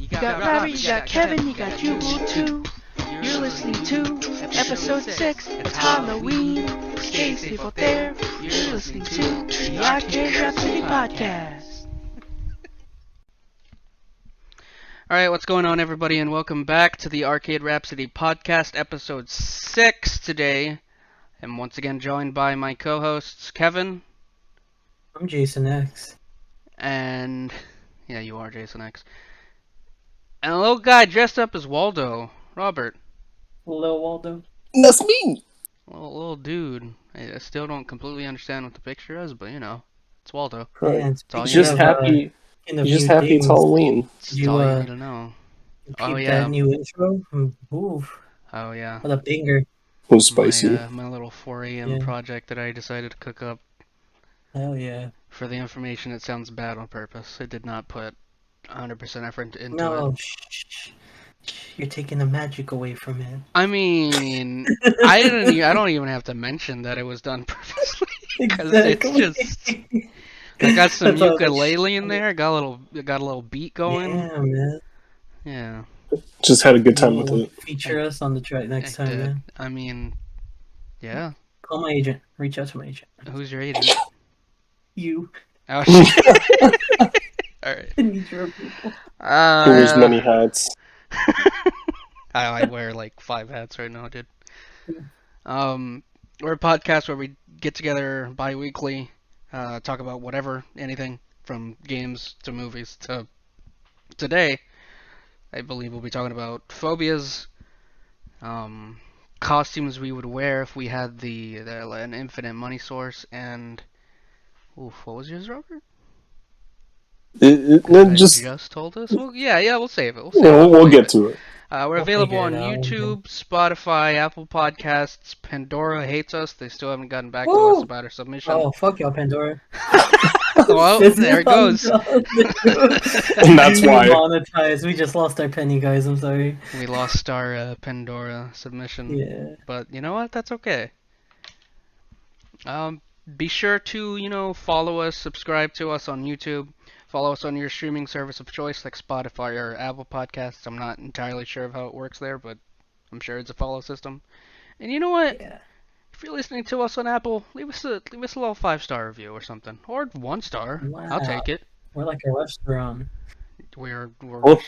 You got Robbie, you got Kevin, you got Jubal too. You're listening to episode 6. It's Halloween. Stay safe out there. You're listening to the Arcade Rhapsody podcast. Alright, what's going on, everybody, and welcome back to the Arcade Rhapsody podcast, episode 6 today. I'm once again joined by my co-hosts, Kevin. I'm Jason X. And, yeah, you are Jason X. And a little guy dressed up as Waldo, Robert. Hello, Waldo. That's me. Little dude. I still don't completely understand what the picture is, but you know, it's Waldo. Right. And all He's you just need. happy. He's just happy it's Halloween. It's all you need to know. Oh yeah, that new intro. Ooh, Oh yeah. what a banger! It was spicy. My little 4 a.m. project that I decided to cook up. Hell yeah. For the information, it sounds bad on purpose. I did not put 100% effort into it. No, shh. You're taking the magic away from it. I mean, I don't even have to mention that it was done purposely. Because it's just... I got some ukulele in there. Got a little beat going. Yeah, man. Yeah. Just had a good time with it. Feature us on the track next time, man. I mean, yeah. Call my agent. Reach out to my agent. Who's your agent? You. Oh shit. Alright. I need your people. He wears many hats. I wear like 5 hats right now, dude. We're a podcast where we get together bi-weekly, talk about whatever, anything, from games to movies to today. I believe we'll be talking about phobias, costumes we would wear if we had an infinite money source, and what was yours, Robert? It just told us. Well, yeah, we'll save it. We'll get to it. We're available on YouTube, Spotify, Apple Podcasts. Pandora hates us. They still haven't gotten back to us about our submission. Oh, fuck y'all, Pandora. Well, there it goes. And that's why. Monetized. We just lost our penny, guys. I'm sorry. We lost our Pandora submission. Yeah. But you know what? That's okay. Be sure to, follow us, subscribe to us on YouTube. Follow us on your streaming service of choice like Spotify or Apple Podcasts. I'm not entirely sure of how it works there, but I'm sure it's a follow system. And you know what? Yeah. If you're listening to us on Apple, leave us a little 5-star review or something, or 1 star. Wow. I'll take it. We're like a restaurant.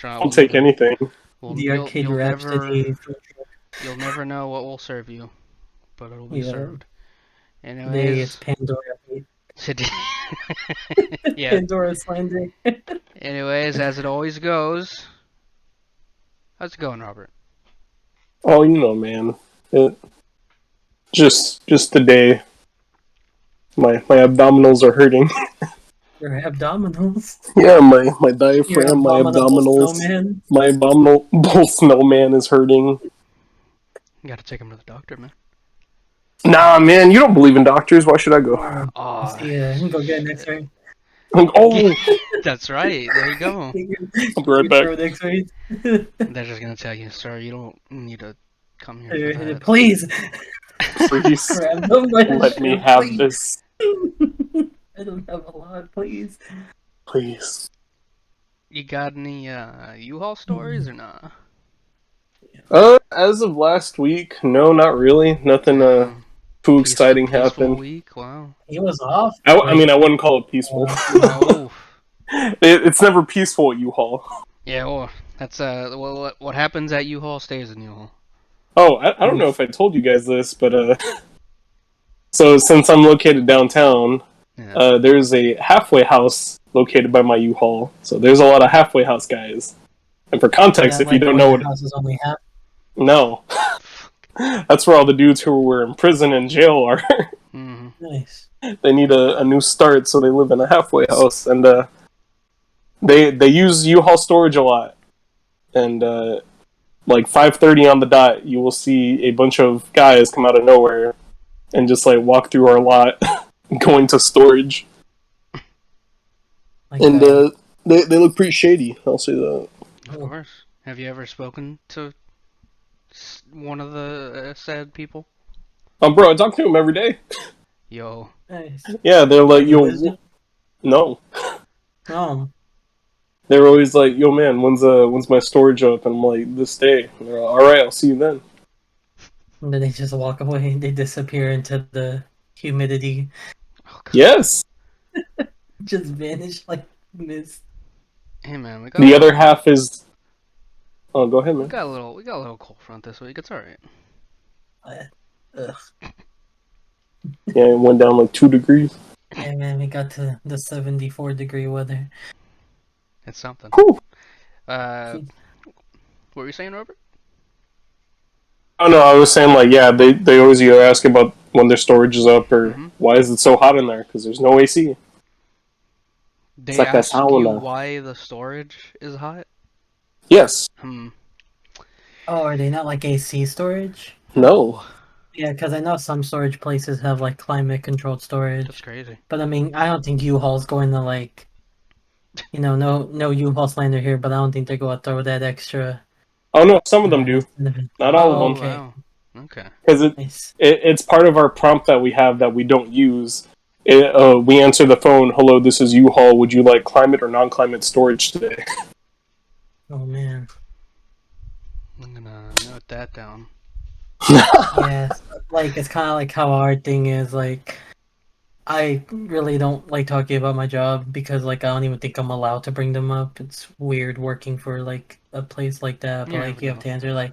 I'll take anything. The Arcade Rhapsody. You'll never know what we'll serve you, but it'll be served. Anyways, it's Pandora. Yeah. Pandora slander. Anyways, as it always goes, how's it going, Robert? Oh, man. Just today, my abdominals are hurting. Your abdominals? Yeah, my diaphragm, my abdominals, snowman. my abominable snowman is hurting. You gotta take him to the doctor, man. Nah, man, you don't believe in doctors. Why should I go? Oh, yeah, go get an X-ray. Oh, that's right. There you go. I'll be right back. They're just gonna tell you, sir, you don't need to come here for that. Please. Let me have this. I don't have a lot, please. Please. You got any U-Haul stories or not? As of last week, no, not really. Nothing too exciting happened. Week? Wow. He was off. I mean, I wouldn't call it peaceful. Oh. It's never peaceful at U-Haul. Yeah, well, that's what happens at U-Haul stays in U-Haul. Oh, I don't know if I told you guys this, but so since I'm located downtown, there's a halfway house located by my U-Haul. So there's a lot of halfway house guys. And for context, if you don't know what house is only half. No. That's where all the dudes who were in prison and jail are. Mm-hmm. Nice. They need a new start, so they live in a halfway house, and they use U-Haul storage a lot. And like 5:30 on the dot, you will see a bunch of guys come out of nowhere and just like walk through our lot, going to storage. And they look pretty shady. I'll say that. Of course. Have you ever spoken to one of the said people? Bro, I talk to him every day. Yo. Nice. Yeah, they're like, yo. No. Oh. They were always like, "Yo, man, when's my storage up?" And I'm like, "This day." And they're like, "All right, I'll see you then." And then they just walk away. They disappear into the humidity, Oh god. Yes. just vanish like mist. Hey man, The other half is. Oh, go ahead, we man. got a little cold front this week. It's all right. Ugh. Yeah, it went down like 2 degrees. Yeah, man, we got to the 74-degree weather. It's something. Whew. What were you saying, Robert? Oh no, I was saying like, yeah, they always either ask about when their storage is up or Mm-hmm. why is it so hot in there because there's no AC. It's They like that ask you sauna. why the storage is hot? Yes. Hmm. Oh, are they not like AC storage? No. Yeah, because I know some storage places have like climate-controlled That's storage. crazy. But I mean, I don't think U-Haul's going to like, no U-Haul slander here, but I don't think they're going to throw that extra. Oh no, some of them do. Not all of Oh, Oh them. okay. wow. Okay. Because Nice. it's part of our prompt that we have that we don't use. We answer the phone, "Hello, this is U-Haul. Would you like climate or non-climate storage today?" Oh man. I'm gonna note that down. Yeah, like it's kind of like how our thing is. Like, I really don't like talking about my job because like I don't even think I'm allowed to bring them up. It's weird working for like a place like that, You but never like you have know. to answer like,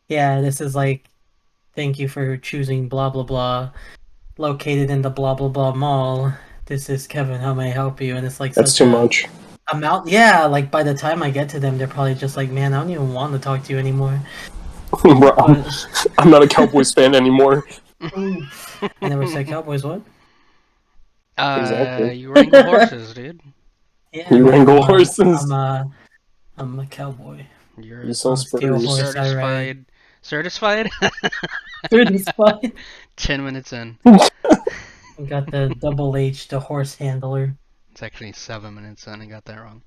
yeah, this is like, thank you for choosing blah blah blah, located in the blah blah blah mall. This is Kevin. How may I help you? And it's like That's such too a much. amount. Yeah, like by the time I get to them, they're probably just like, man, I don't even want to talk to you anymore. Bro, But I'm not a Cowboys fan anymore. ooh, I never said Cowboys. What? Exactly. You wrangle horses, dude. Yeah, You man, wrangle horses. I'm a cowboy. You're You a sell On steel spurs. horse, I ride. certified. Through the spine. 10 minutes in. I got the double H, the horse handler. It's actually 7 minutes in. I got that wrong.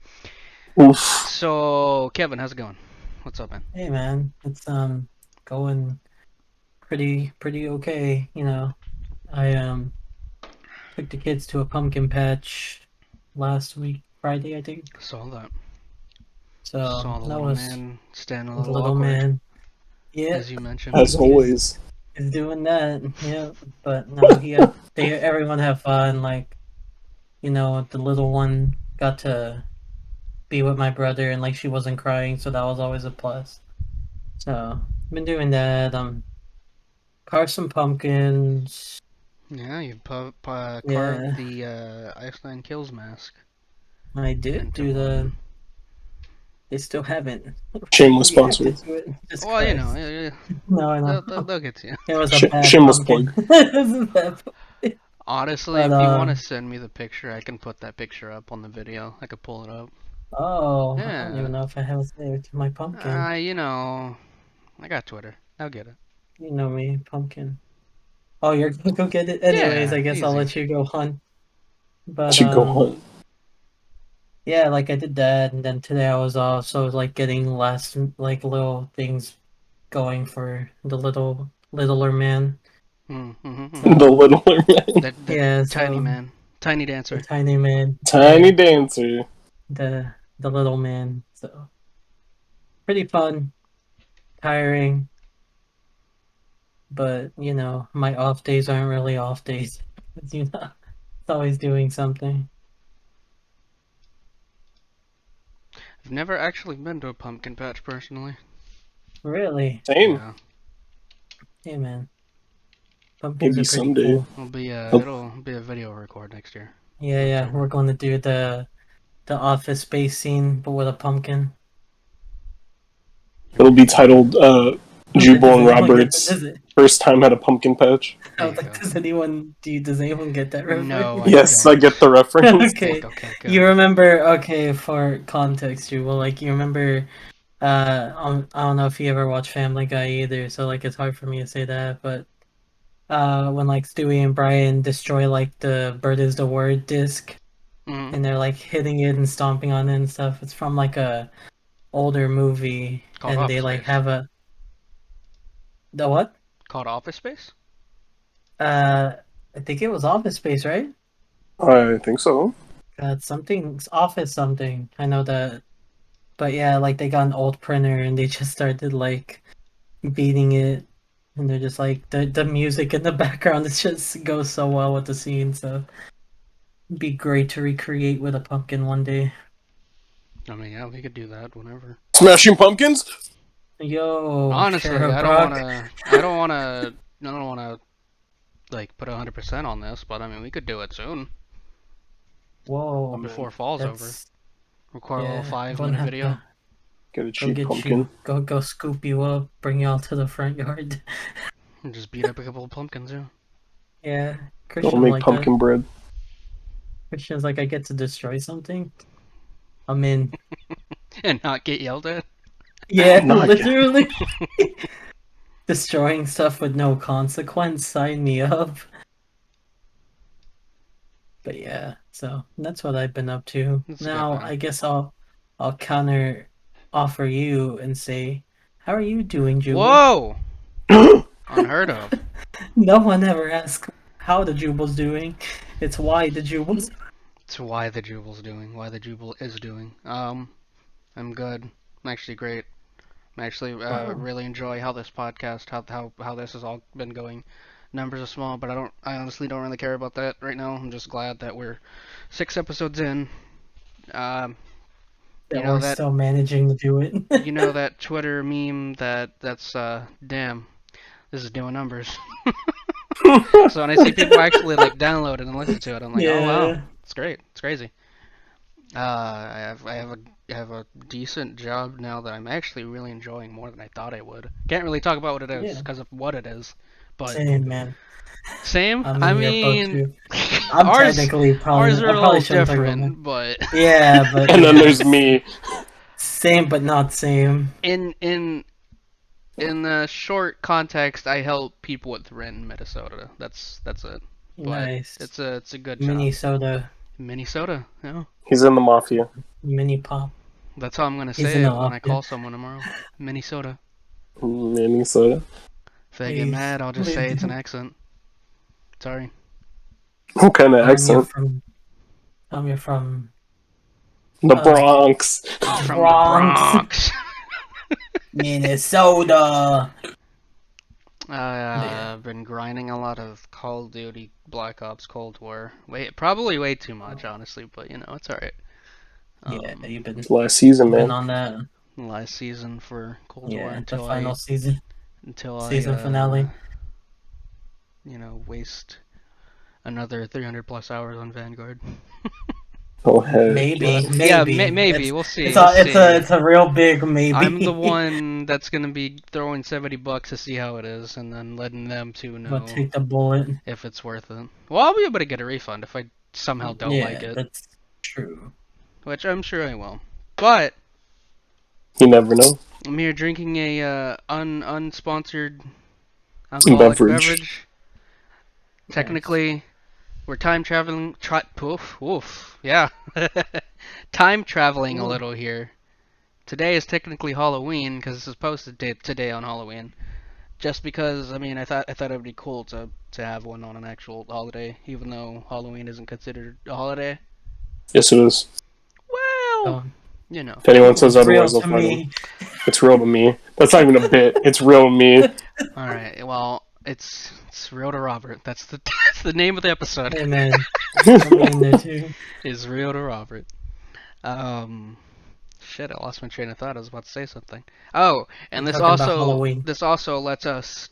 Oof. So, Kevin, how's it going? What's up, man? Hey, man, it's going pretty okay. I took the kids to a pumpkin patch last week, Friday, I think. Saw that. So Saw the that little was man standing a the little little awkward, man. Yeah, as you mentioned. As always. he's doing that. Yeah, but no, everyone have fun. Like, the little one got to be with my brother and like she wasn't crying, so that was always a plus. So been doing that. Carved some pumpkins. Yeah, you carved Yeah, the Iceland Kills mask I did into do the. one. They still haven't Shameless sponsor. reacted to it. Jesus Well, you know, Christ! No, I they'll, know. they'll get to you. It was a bad Shameless pumpkin. plug. It was a bad pumpkin. Honestly, But if you want to send me the picture, I can put that picture up on the video. I could pull it up. oh, I don't Yeah. even know if I have it saved. My pumpkin. You know, I got Twitter. I'll get it. You know me, pumpkin. Oh, you're gonna go get it. Anyways, Yeah, I guess I'll easy. let you go hunt. But Should go hunt. yeah, like I did that, and then today I was off, so I was like getting last like little things going for the littler man. The So littler man. That yeah, tiny so man, tiny the dancer. tiny man, Tiny yeah, dancer. the little man. So pretty fun, tiring, but my off days aren't really off days. It's always doing something. I've never actually been to a pumpkin patch personally. Really, Same. Yeah, hey man, pumpkins Maybe are pretty someday. cool. It'll, it'll be a video record next year Yeah, in yeah, October. we're going to do the Office Space scene, but with a pumpkin. it'll be titled Does Jubal and anyone get that? Robert's first time at a pumpkin patch. I There was you like, go. does anyone get that No, reference? I Yes, I don't. get the reference. I Okay, still can't get you it. remember? Okay, for context, you well, like you remember. I don't know if you ever watch Family Guy either, so like it's hard for me to say that. But when like Stewie and Brian destroy like the "Bird is the word" disc, Mm-hmm. and they're like hitting it and stomping on it and stuff. It's from like a older movie, Called and they Office like Space. have the what? Called Office Space. Uh, I think it was Office Space, right? I think so. God, something's off is something. I know that. But yeah, like they got an old printer and they just started like beating it, and they're just like the music in the background. It just goes so well with the scene. So it'd be great to recreate with a pumpkin one day. I mean, yeah, we could do that whenever. Smashing Pumpkins. Yo, Honestly, Sheriff I don't want Brock. to. I don't want to. I don't want to like put 100% on this, but I mean, we could do it soon Whoa, I'm in. before fall's over. that's Record a little yeah. I'm gonna 5-minute have video to Get a go cheap get you. pumpkin. Go scoop you up. Bring you out to the front yard. and just beat up a couple of pumpkins, yeah. Yeah, Don't Christian's make like that. pumpkin bread. Christian's like I get to destroy something. I'm in. And not get yelled at. Yeah, Not again. literally. Destroying stuff with no consequence. Sign me up. But yeah, so that's what I've been up to. That's good, Now man. I guess I'll counter offer you and say, how are you doing, Jubal? Whoa! Unheard of. No one ever asks how the Jubal's doing. It's why the Jubal's. It's why the Jubal's doing. Why the Jubal is doing. I'm good. I'm actually great. I'm actually Wow. really enjoy how this podcast, how this has all been going. Numbers are small, but I honestly don't really care about that right now. I'm just glad that we're 6 episodes in. Um, you That know we're that still managing to do you know it. that Twitter meme that's damn, this is doing numbers. So when I see people actually like download it and listen to it, I'm like, oh wow, Yeah. it's great, it's crazy. I have a decent job now that I'm actually really enjoying more than I thought I would. Can't really talk about what it is Yeah. because of what it is, but Same, man. same. I'm I in your boat mean, too. I'm ours technically probably ours not, are I a probably little shouldn't talk about different, mine. but Yeah, but And then yeah, there's me. same but not same. in the short context, I help people with rent in Minnesota. That's it. But Nice. it's a good job. Mini soda, Minnesota, yeah. He's in the mafia. mini pop. That's how I'm gonna He's say in the it when I mafia. call someone tomorrow. Minnesota. Minnesota. If they get Please, mad, I'll just please say it's an do. accent. Sorry. What kind of Tell him you're accent? from. Tell him you're from The uh Bronx. I'm the from the Bronx, Bronx. Minnesota. But yeah, I've been grinding a lot of Call of Duty Black Ops Cold War. Probably way too much, honestly, but you know, it's alright. yeah, Um, Last season, you've been man. on that. last season for Cold War Yeah, the until final I season, until I season finale. waste another 300 plus hours on Vanguard. Oh heck yeah. Yeah, Maybe maybe it's we'll see. it's We'll a it's a see. it's a real big I'm the maybe. one that's gonna be throwing $70 to see how it is, and then letting them to But know take the bullet. if it's worth it. Well, I'll be able to get a refund if I somehow don't like Yeah, it, that's true. which I'm sure I will. But You never know. I'm here drinking a unsponsored alcoholic Beverage. beverage. Nice. Technically, we're time traveling. Oof, yeah. Time traveling a Ooh, little here. Today is technically Halloween because this is posted today on Halloween. Just because, I mean, I thought it would be cool to have one on an actual holiday, even though Halloween isn't considered a holiday. Yes, it is. Well, um, you know. If anyone says it's real otherwise, I'll to fight them. me. It's real to me. That's not even a bit. It's real to me. All right. Well, it's real to Robert. That's the that's the name of the episode. Hey man, throw me in there too. Is real to Robert. Um, shit, I lost my train of thought. I was about to say something. Oh, and I'm this talking about also Halloween. this also lets us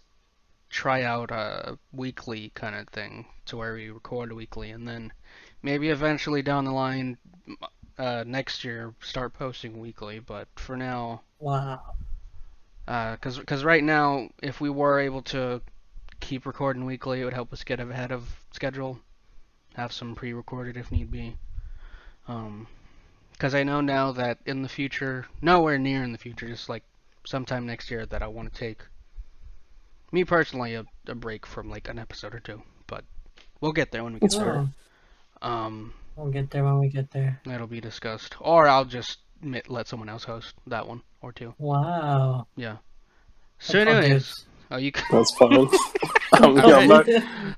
try out a weekly kind of thing to where we record weekly, and then maybe eventually down the line, next year, start posting weekly. But for now, Wow. because right now, if we were able to keep recording weekly, it would help us get ahead of schedule. Have some pre-recorded if need be. Because I know now that in the future, nowhere near in the future, just like sometime next year, that I want to take me personally a break from like an episode or two. But we'll get there when we get It's there. fair. Oh, we'll get there when we get there. That'll be discussed, or I'll just let someone else host that one or two. Wow. Yeah. I So, call anyways, dibs. Oh, you. That's fine. All right. not.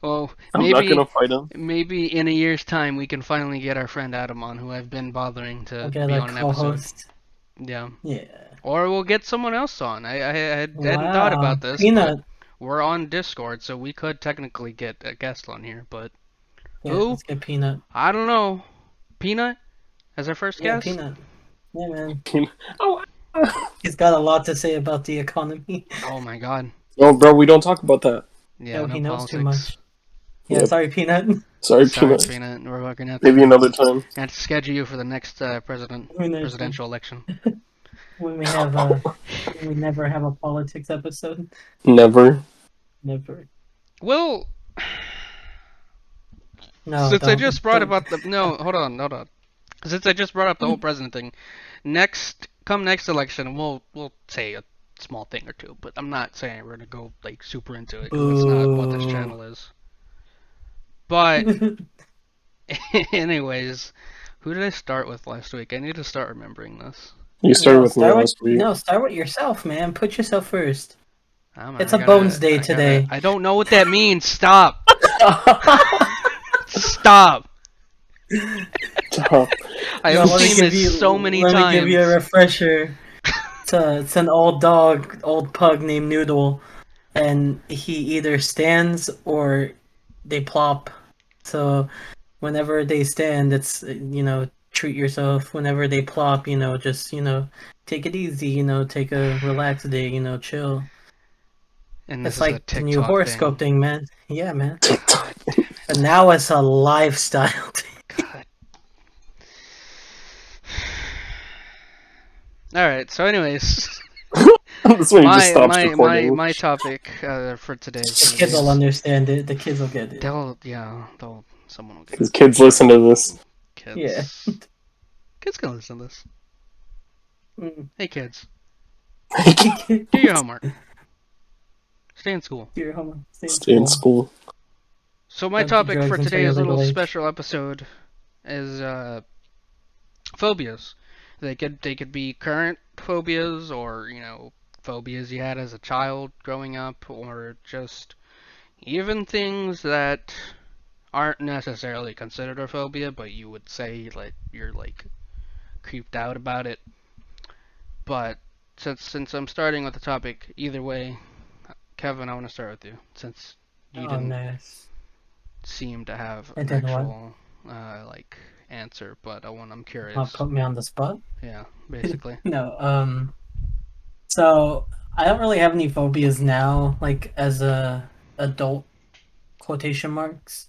Well, I'm not maybe gonna fight him. maybe in a year's time we can finally get our friend Adam on, who I've been bothering I'll to get be a on an episode. co-host. Yeah. Yeah. Or we'll get someone else on. Hadn't thought Wow. about this, but Peanut. we're on Discord, so we could technically get a guest on here. But Yeah, who? let's get Peanut. I don't know. Peanut as our first Yeah, guest? Peanut. Yeah, man. Oh, He's got a lot to say about the economy. Oh my god. no, bro, we don't talk about that. Yeah, No, no he knows too politics. much. Yeah, Yep. sorry, Peanut. Sorry, Sorry, Peanut. Peanut. We're gonna have Maybe to, another time. have to schedule you for the next When presidential election. we have a when we never have a politics episode. Never. Never. Well, No, since I don't. just brought Don't. about the no, hold on. Since I just brought up the whole president thing, next election, we'll say a small thing or two, but I'm not saying we're gonna go like super into it because that's not what this Boo. channel is. But anyways, who did I start with last week? I need to start remembering this. You started No, with me start last week. No, start with yourself, man. Put yourself first. Oh, It's a bones day today. I don't know what that means. Stop. Stop. Stop. I No, have let me seen give this you- so many Let times. me give you a refresher. It's an old dog, old pug named Noodle, and he either stands or they plop. So whenever they stand, it's treat yourself. Whenever they plop, just take it easy. Take a relaxed day. Chill. And this It's is a like the new TikTok horoscope thing. thing, man. Yeah, man. God damn it. But now it's a lifestyle thing. God. Alright, so anyways, That's when he just stops recording. my topic for today is The gonna kids be- will understand it. The kids will get it. someone will get His kids listen to this. kids. Yeah. Kids can listen to this. Mm. Hey kids, do your homework. Stay in school. Do your homework. Stay in school. So my Don't do topic drugs for until today's you're little legal age. special episode is phobias. They could be current phobias or phobias you had as a child growing up, or just even things that aren't necessarily considered a phobia, but you would say like you're like creeped out about it. But since I'm starting with the topic, either way, Kevin, I want to start with you since you Oh, didn't nice. seem to have I an didn't what? actual like answer, but I'm curious. Not put me on the spot. Yeah, basically. No. So I don't really have any phobias now, like as a adult, quotation marks.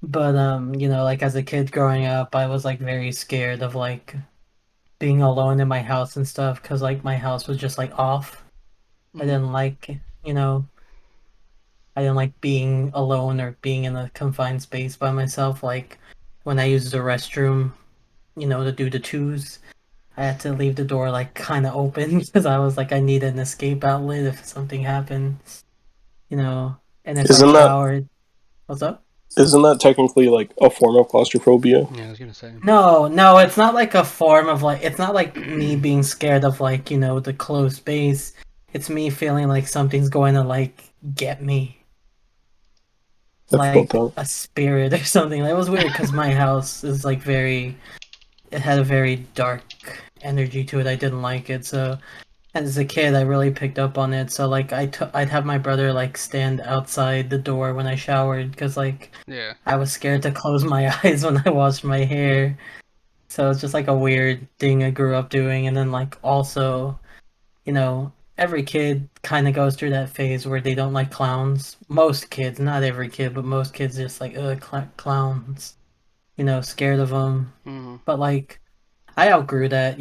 But like as a kid growing up, I was like very scared of like being alone in my house and stuff because like my house was just like off. I didn't like, I didn't like being alone or being in a confined space by myself. Like when I used the restroom, to do the twos, I had to leave the door like kind of open because I was like I need an escape outlet if something happened, And if Isn't I that- showered, what's up? Isn't that technically like a form of claustrophobia? Yeah, I was gonna say. No, it's not like a form of like. It's not like me being scared of like the closed space. It's me feeling like something's going to like get me, I like felt that. a spirit or something. It was weird because my house is like very. It had a very dark energy to it. I didn't like it. So as a kid, I really picked up on it. So like I'd have my brother like stand outside the door when I showered because like Yeah. I was scared to close my eyes when I washed my hair. So it's just like a weird thing I grew up doing. And then like also, every kid kind of goes through that phase where they don't like clowns. Most kids, not every kid, but most kids just like clowns. Scared of them. hmm But like I outgrew that.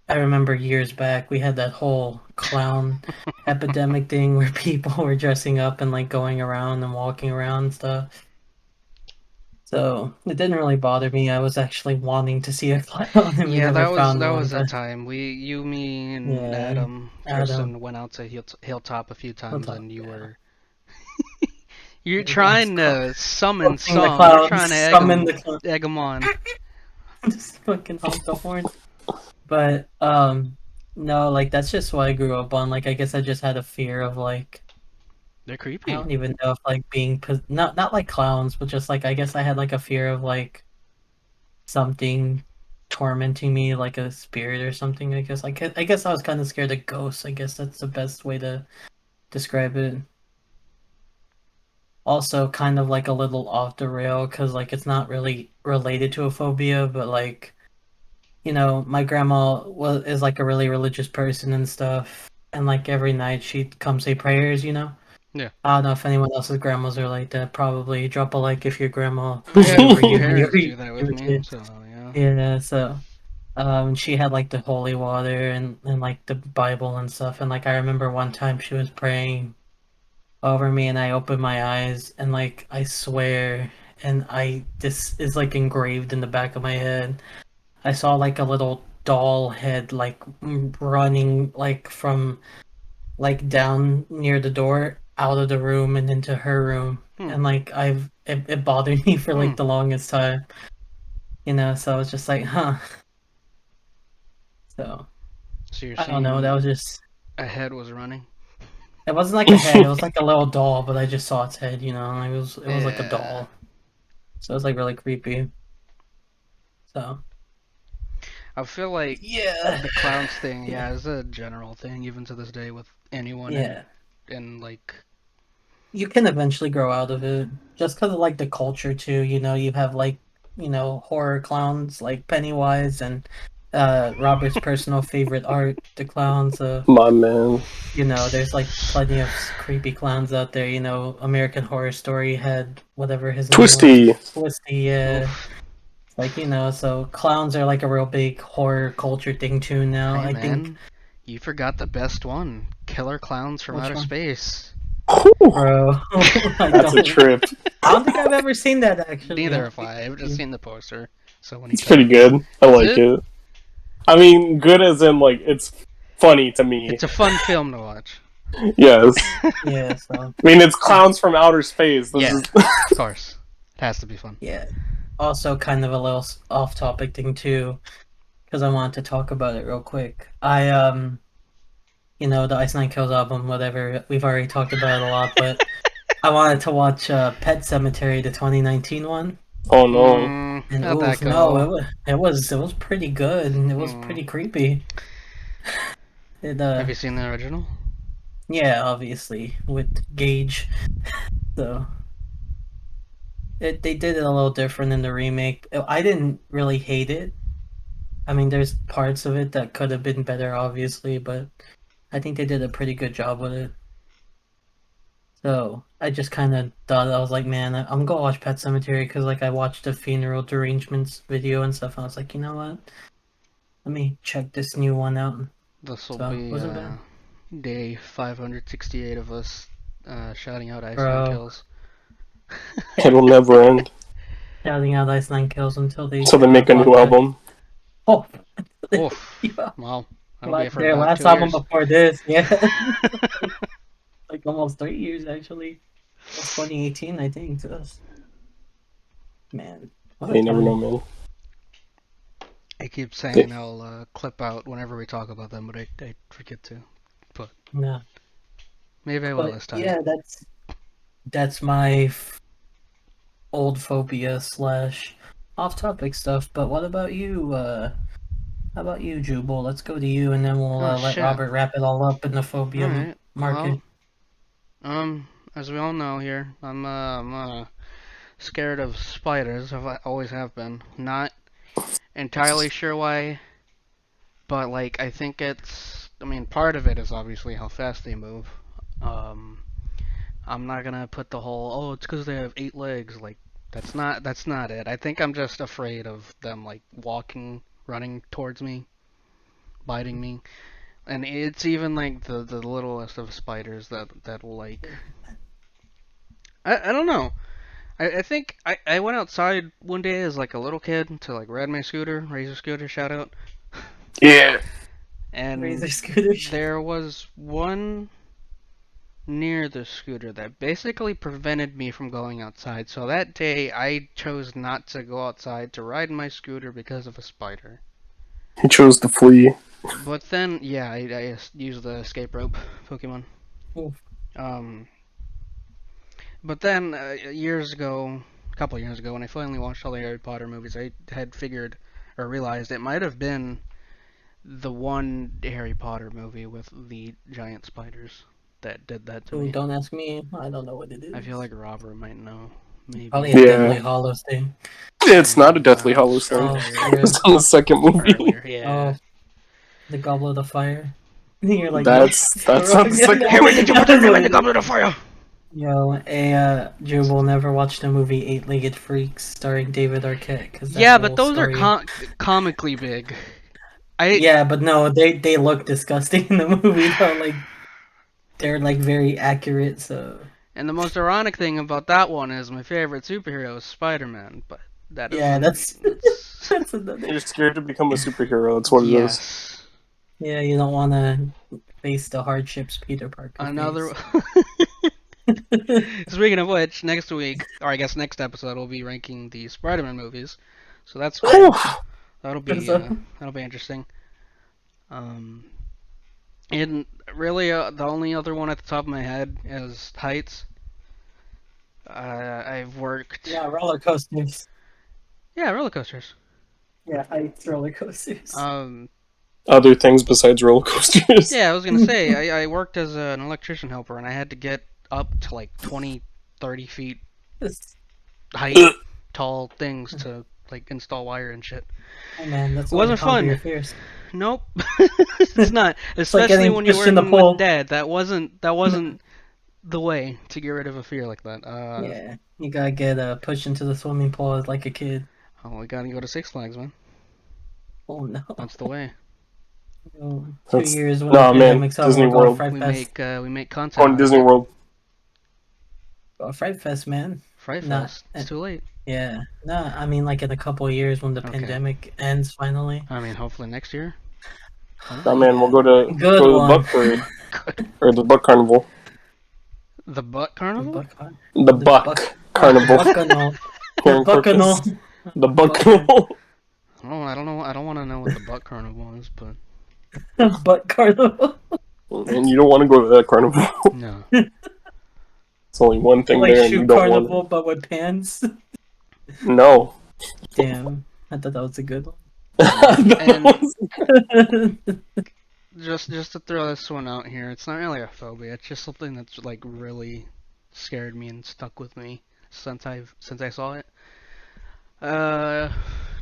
I remember years back we had that whole clown epidemic thing where people were dressing up and like going around and walking around and stuff. So it didn't really bother me. I was actually wanting to see a clown, and we Yeah, never found that one. was a But time. You, me, and Yeah, Adam, Adam. Tristan went out to Hilltop a few times, Hilltop, and you yeah. were you're Yeah, trying it's to summon Fucking the some. You're clowns, trying to summon the clown. egg 'em on. Just fucking honk the horn. But No, like that's just what I grew up on. Like I guess I just had a fear of like They're I creepy. don't even know if like being not like clowns, but just like I guess I had like a fear of like something tormenting me, like a spirit or something. I guess I was kind of scared of ghosts. I guess that's the best way to describe it. Also, kind of like a little off the rail because like it's not really related to a phobia, but like my grandma is like a really religious person and stuff, and like every night she'd come say prayers. Yeah. I don't know if anyone else's grandmas are like that. Probably drop a like if your grandma I prayed had over my you when you parents do that you with were a me, kid. so yeah. Yeah, so she had like the holy water and like the Bible and stuff, and like I remember one time she was praying over me, and I opened my eyes, and like I swear, and I this is like engraved in the back of my head. I saw like a little doll head like running like from like down near the door out of the room and into her room, Hmm. and like it bothered me for Hmm. like the longest time, so I was just like, huh. So So you're I don't know. That saying was just. a head was running? It wasn't like a head. It was like a little doll, but I just saw its head. Like it was like a Yeah. doll. So it was like really creepy. So I feel like yeah, the clowns thing, yeah, yeah, is a general thing even to this day with anyone yeah. in like You can eventually grow out of it just because of like the culture too. You have like horror clowns like Pennywise and Robert's personal favorite art, the clowns. My man. There's like plenty of creepy clowns out there. American Horror Story had whatever his name was, Twisty. Twisty. oof. Like, so clowns are like a real big horror culture thing too now. Hey I think, man, you forgot the best one. Killer Clowns from which Outer one? Space. Whew, Bro, that's a trip. I don't think I've ever seen that actually. I Neither don't have think I. I've just I've seen the poster so many It's pretty times. good. I Is like it? it. I mean, good as in like it's funny to me. It's a fun film to watch. Yes. Yeah, so I mean, it's clowns from outer space. This Yeah, is of course. It has to be fun. yeah. Also kind of a little off-topic thing too, because I wanted to talk about it real quick. The Ice Nine Kills album, whatever. We've already talked about it a lot, but I wanted to watch Pet Cemetery, the 2019 one. oh no. And How'd that oof, no, go? it was pretty good, and it was Hmm. pretty creepy. It Have you seen the original? Yeah, obviously with Gage, so they did it a little different in the remake. I didn't really hate it. I mean, there's parts of it that could have been better, obviously, but I think they did a pretty good job with it. So I just kind of thought I was like, man, I'm gonna watch Pet Cemetery because like I watched the funeral derangements video and stuff, and I was like, you know what? Let me check this new one out. This will So it be wasn't bad, day 568 of us shouting out Ice Nine bro. Kills. It'll never end Shouting out Ice Nine Kills until they until they end the make a new podcast. album. Oh, Oof. yeah. Well, that'll be it for Their about last 2 album years. before this, yeah, like almost 3 years actually. It was 2018, I think. To us, man, what a You never know, time. man. I keep They- saying I'll clip out whenever we talk about them, but I forget to. But No, maybe I will but this time. yeah, that's my old phobia slash off-topic stuff. But what about you? How about you, Jubal? Let's go to you, and then we'll Oh let shit. Robert wrap it all up in the phobia Alright. Well, market. as we all know here, I'm scared of spiders. I always have been. Not entirely sure why, but like I think it's. I mean, part of it is obviously how fast they move. Um, I'm not gonna put the whole it's because they have 8 legs. Like that's not it. I think I'm just afraid of them like walking, running towards me, biting me, and it's even like the littlest of spiders that will like. I don't know. I think I went outside one day as like a little kid to like ride my scooter, Razor scooter, shout out, Yeah. Razor and scooters. there was one near the scooter that basically prevented me from going outside. So that day I chose not to go outside to ride my scooter because of a spider. He chose to flee. But then, yeah, I used the escape rope Pokemon. Oof. Um, but then years ago, a couple years ago, when I finally watched all the Harry Potter movies, I had figured or realized it might have been the one Harry Potter movie with the giant spiders that did that to Ooh, me. don't ask me. I don't know what it is. I feel like Robert might know. Probably Maybe. a Yeah. Deadly Hollows thing. It's not a Deathly No, Hollows it's thing. Oh, earlier. It's on the second movie. Earlier, yeah. Oh, the Goblet of Fire. You're like, nope. That's not the second Harry, did you movie. put your name in the goblet of fire? Yo, Jubal never watched the movie Eight-Legged Freaks starring David Arquette because that Yeah, but whole those are story. comically big. Yeah, but no, they look disgusting in the movie though. Like they're like very accurate. So And the most ironic thing about that one is my favorite superhero is Spider-Man, but that yeah, doesn't. that's It's, that's another. You're scared to become a superhero. That's what it is. yes. Yeah, you don't want to face the hardships Peter Parker Another. faced. Speaking of which, next week, or I guess next episode, we'll be ranking the Spider-Man movies. So that's Whew. cool. That'll be interesting. Um, and really, the only other one at the top of my head is Heights. I've worked. Yeah, roller coasters. Yeah, roller coasters. Yeah, heights roller coasters. Other things besides roller coasters. Yeah, I was gonna say I worked as an electrician helper, and I had to get up to like 20, 30 feet height, tall things to like install wire and shit. Hey man, that's It why you wasn't conquer your fun. fears. Nope, it's not. It's like Especially getting when you're pushed in the working with pool. Dad. That wasn't the way to get rid of a fear like that. Yeah, you gotta get pushed into the swimming pool as like a kid. Oh, we gotta go to Six Flags, man. Oh no. That's the way. Oh, 2 That's, years when the no, man. pandemic's over, Disney we're going World. Fright Fest. We make content Going out to of Disney it. World. Fright Fest, man. Fright Not, Fest. It's too late. yeah. No, I mean like in a couple of years when the Okay. pandemic ends finally. I mean, hopefully next year. No, man. We'll go to Good the one. Buck Parade or the Buck Carnival. The Butt The Carnival? Buck, The Buck Carnival. Buccanal. Here in Corpus. Buccanal. The Buck Carnival. I don't know. I don't want to know what the Butt Carnival is, but Butt Carnival. And you don't want to go to that carnival. no. It's only one thing Like there, and you shoe don't carnival want but with pants. it. No. Damn. I thought that was a good And one. just to throw this one out here, it's not really a phobia. It's just something that's like really scared me and stuck with me since I saw it.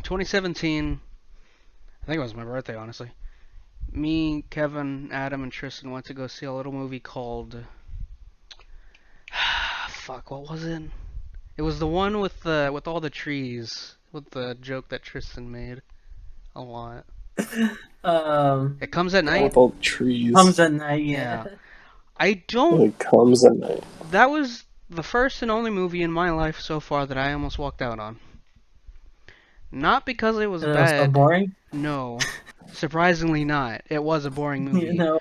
2017. I think it was my birthday, honestly. Me, Kevin, Adam, and Tristan went to go see a little movie called. Fuck, what was it? It was the one with all the trees, with the joke that Tristan made a lot. It comes at night. With all the trees. Comes at night, yeah. I don't. It comes at night. That was the first and only movie in my life so far that I almost walked out on. Not because it was So bad. boring. No, surprisingly not. It was a boring movie. You know.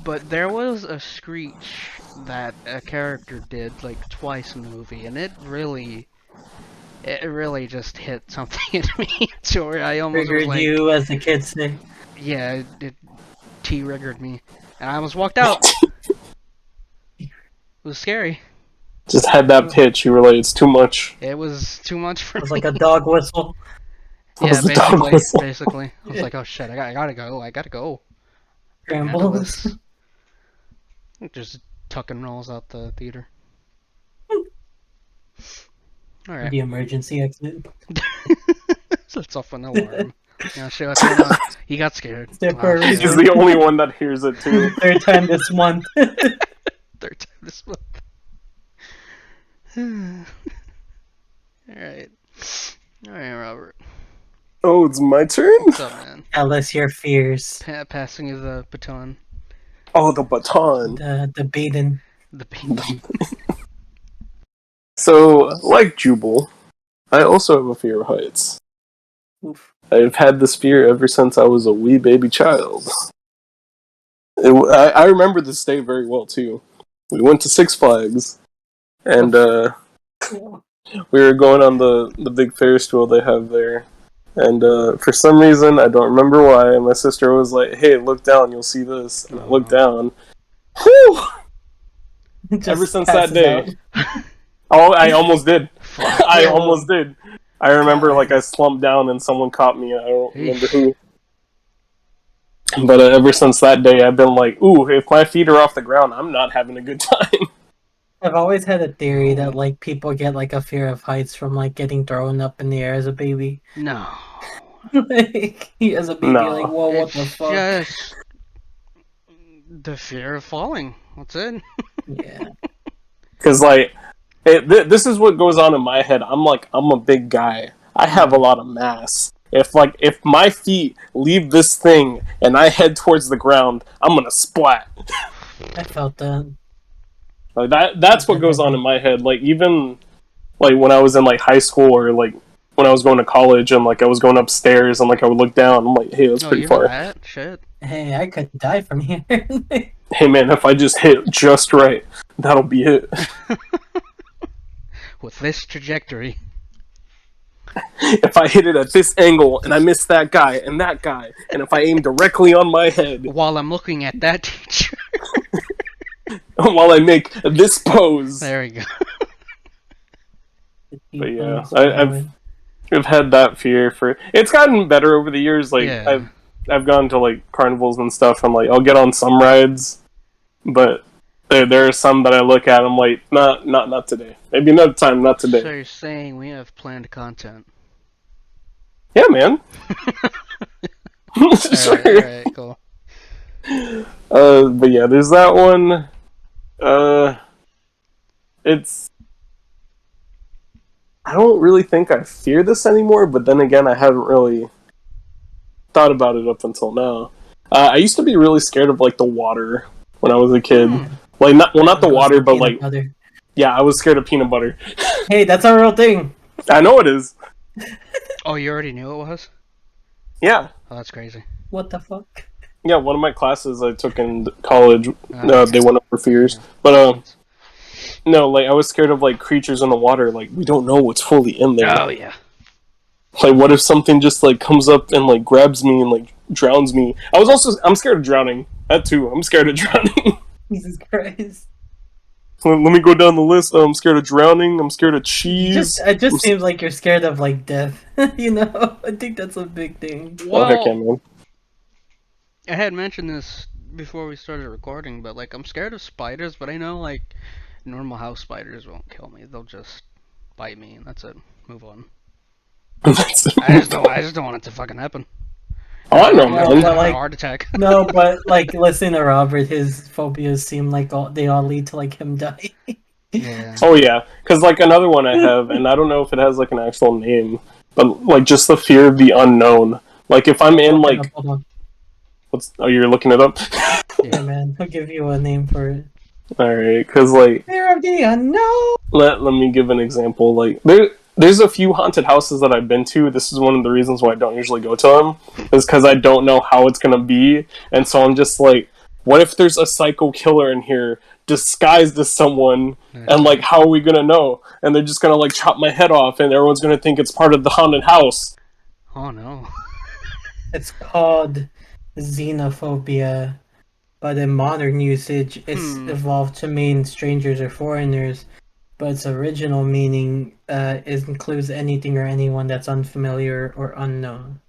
But there was a screech that a character did like twice in the movie, and it really just hit something in me to where I almost was Triggered like, you, as the kids say. yeah, it T-riggered me, and I almost walked out. It was scary. Just had that pitch. You were like, it's too much. It was too much for It was me. like a dog whistle. That Yeah, was the dog basically, whistle. basically. I was like, oh shit, I gotta go. I gotta go. Scrambles. It just tuck and rolls out the theater. All right. The emergency exit. Sets off an alarm. You know, shit, you know, he got scared. Step Oh, forward. shit. He's the only one that hears it too. Third time this month. Third time this month. Alright. Alright, Robert. Oh, it's my turn? What's up, man? Tell us your fears. Passing you the baton. Oh, the baton. The beating. The paint. So, like Jubal, I also have a fear of heights. Oof. I've had this fear ever since I was a wee baby child. I remember this day very well, too. We went to Six Flags, and we were going on the big Ferris wheel they have there. And for some reason, I don't remember why, my sister was like, "Hey, look down, you'll see this." And I looked down. Whew! Ever Just since that passes day, out. oh, I almost did. Fuck. I almost did. I remember, like, God. I slumped down and someone caught me. I don't remember Eesh. who. But ever since that day, I've been like, "Ooh, if my feet are off the ground, I'm not having a good time." I've always had a theory that Oh. like people get like a fear of heights from like getting thrown up in the air as a baby. No. Like as a baby, you're like, No, whoa, what the It's fuck? just the fear of falling. That's it. Yeah. because like, this is what goes on in my head. I'm a big guy. I have a lot of mass. If my feet leave this thing and I head towards the ground, I'm gonna splat. I felt that. Like that's what goes on in my head. Like even like when I was in like high school or like when I was going to college and like I was going upstairs and like I would look down, I'm like, hey, that's Oh, pretty you're far. that? Shit. Hey, I could die from here. Hey man, if I just hit just right, that'll be it. With this trajectory. If I hit it at this angle and I miss that guy, and if I aim directly on my head While I'm looking at that teacher. while I make this pose. There we go. But yeah, I've had that fear for. It's gotten better over the years. Like Yeah. I've gone to like carnivals and stuff, and like I'll get on some rides, but there are some that I look at. I'm like, not today. Maybe another time, not today. So you're saying we have planned content. Yeah, man. Sure. Alright, cool. But yeah, there's that one. It's. I don't really think I fear this anymore, but then again, I haven't really thought about it up until now. I used to be really scared of like the water when I was a kid. Like not the water, but like butter. yeah, I was scared of peanut butter. Hey, that's a real thing. I know it is. Oh, you already knew it was? Yeah, Oh, that's crazy. What the fuck? yeah. One of my classes I took in college, Oh, they went over fears, yeah. but no, like I was scared of like creatures in the water. Like we don't know what's fully in there. Oh, yeah. Like what if something just like comes up and like grabs me and like drowns me? I'm scared of drowning. That too. I'm scared of drowning. Jesus Christ. Let me go down the list. I'm scared of drowning. I'm scared of cheese. It just seems like you're scared of like death. You know? I think that's a big thing. Oh heck yeah, Well, man. I had mentioned this before we started recording, but like I'm scared of spiders, but I know like normal house spiders won't kill me. They'll just bite me and that's it. Move on. I just don't want it to fucking happen. Oh, I know, I'm Yeah, gonna man. but, have a like, heart attack. No, but like listening to Robert, his phobias seem like they all lead to like him dying. Yeah. Oh yeah, because like another one I have, and I don't know if it has like an actual name, but like just the fear of the unknown. Like if I'm in Look it like, up, hold on. oh, you're looking it up. Yeah, man, I'll give you a name for it. All right, because like Fear of the unknown. let me give an example. Like there's a few haunted houses that I've been to. This is one of the reasons why I don't usually go to them, is because I don't know how it's gonna be, and so I'm just like, what if there's a psycho killer in here disguised as someone, and like how are we gonna know? And they're just gonna like chop my head off, and everyone's gonna think it's part of the haunted house. Oh no. It's called xenophobia, but in modern usage, it's evolved to mean strangers or foreigners. But its original meaning includes anything or anyone that's unfamiliar or unknown.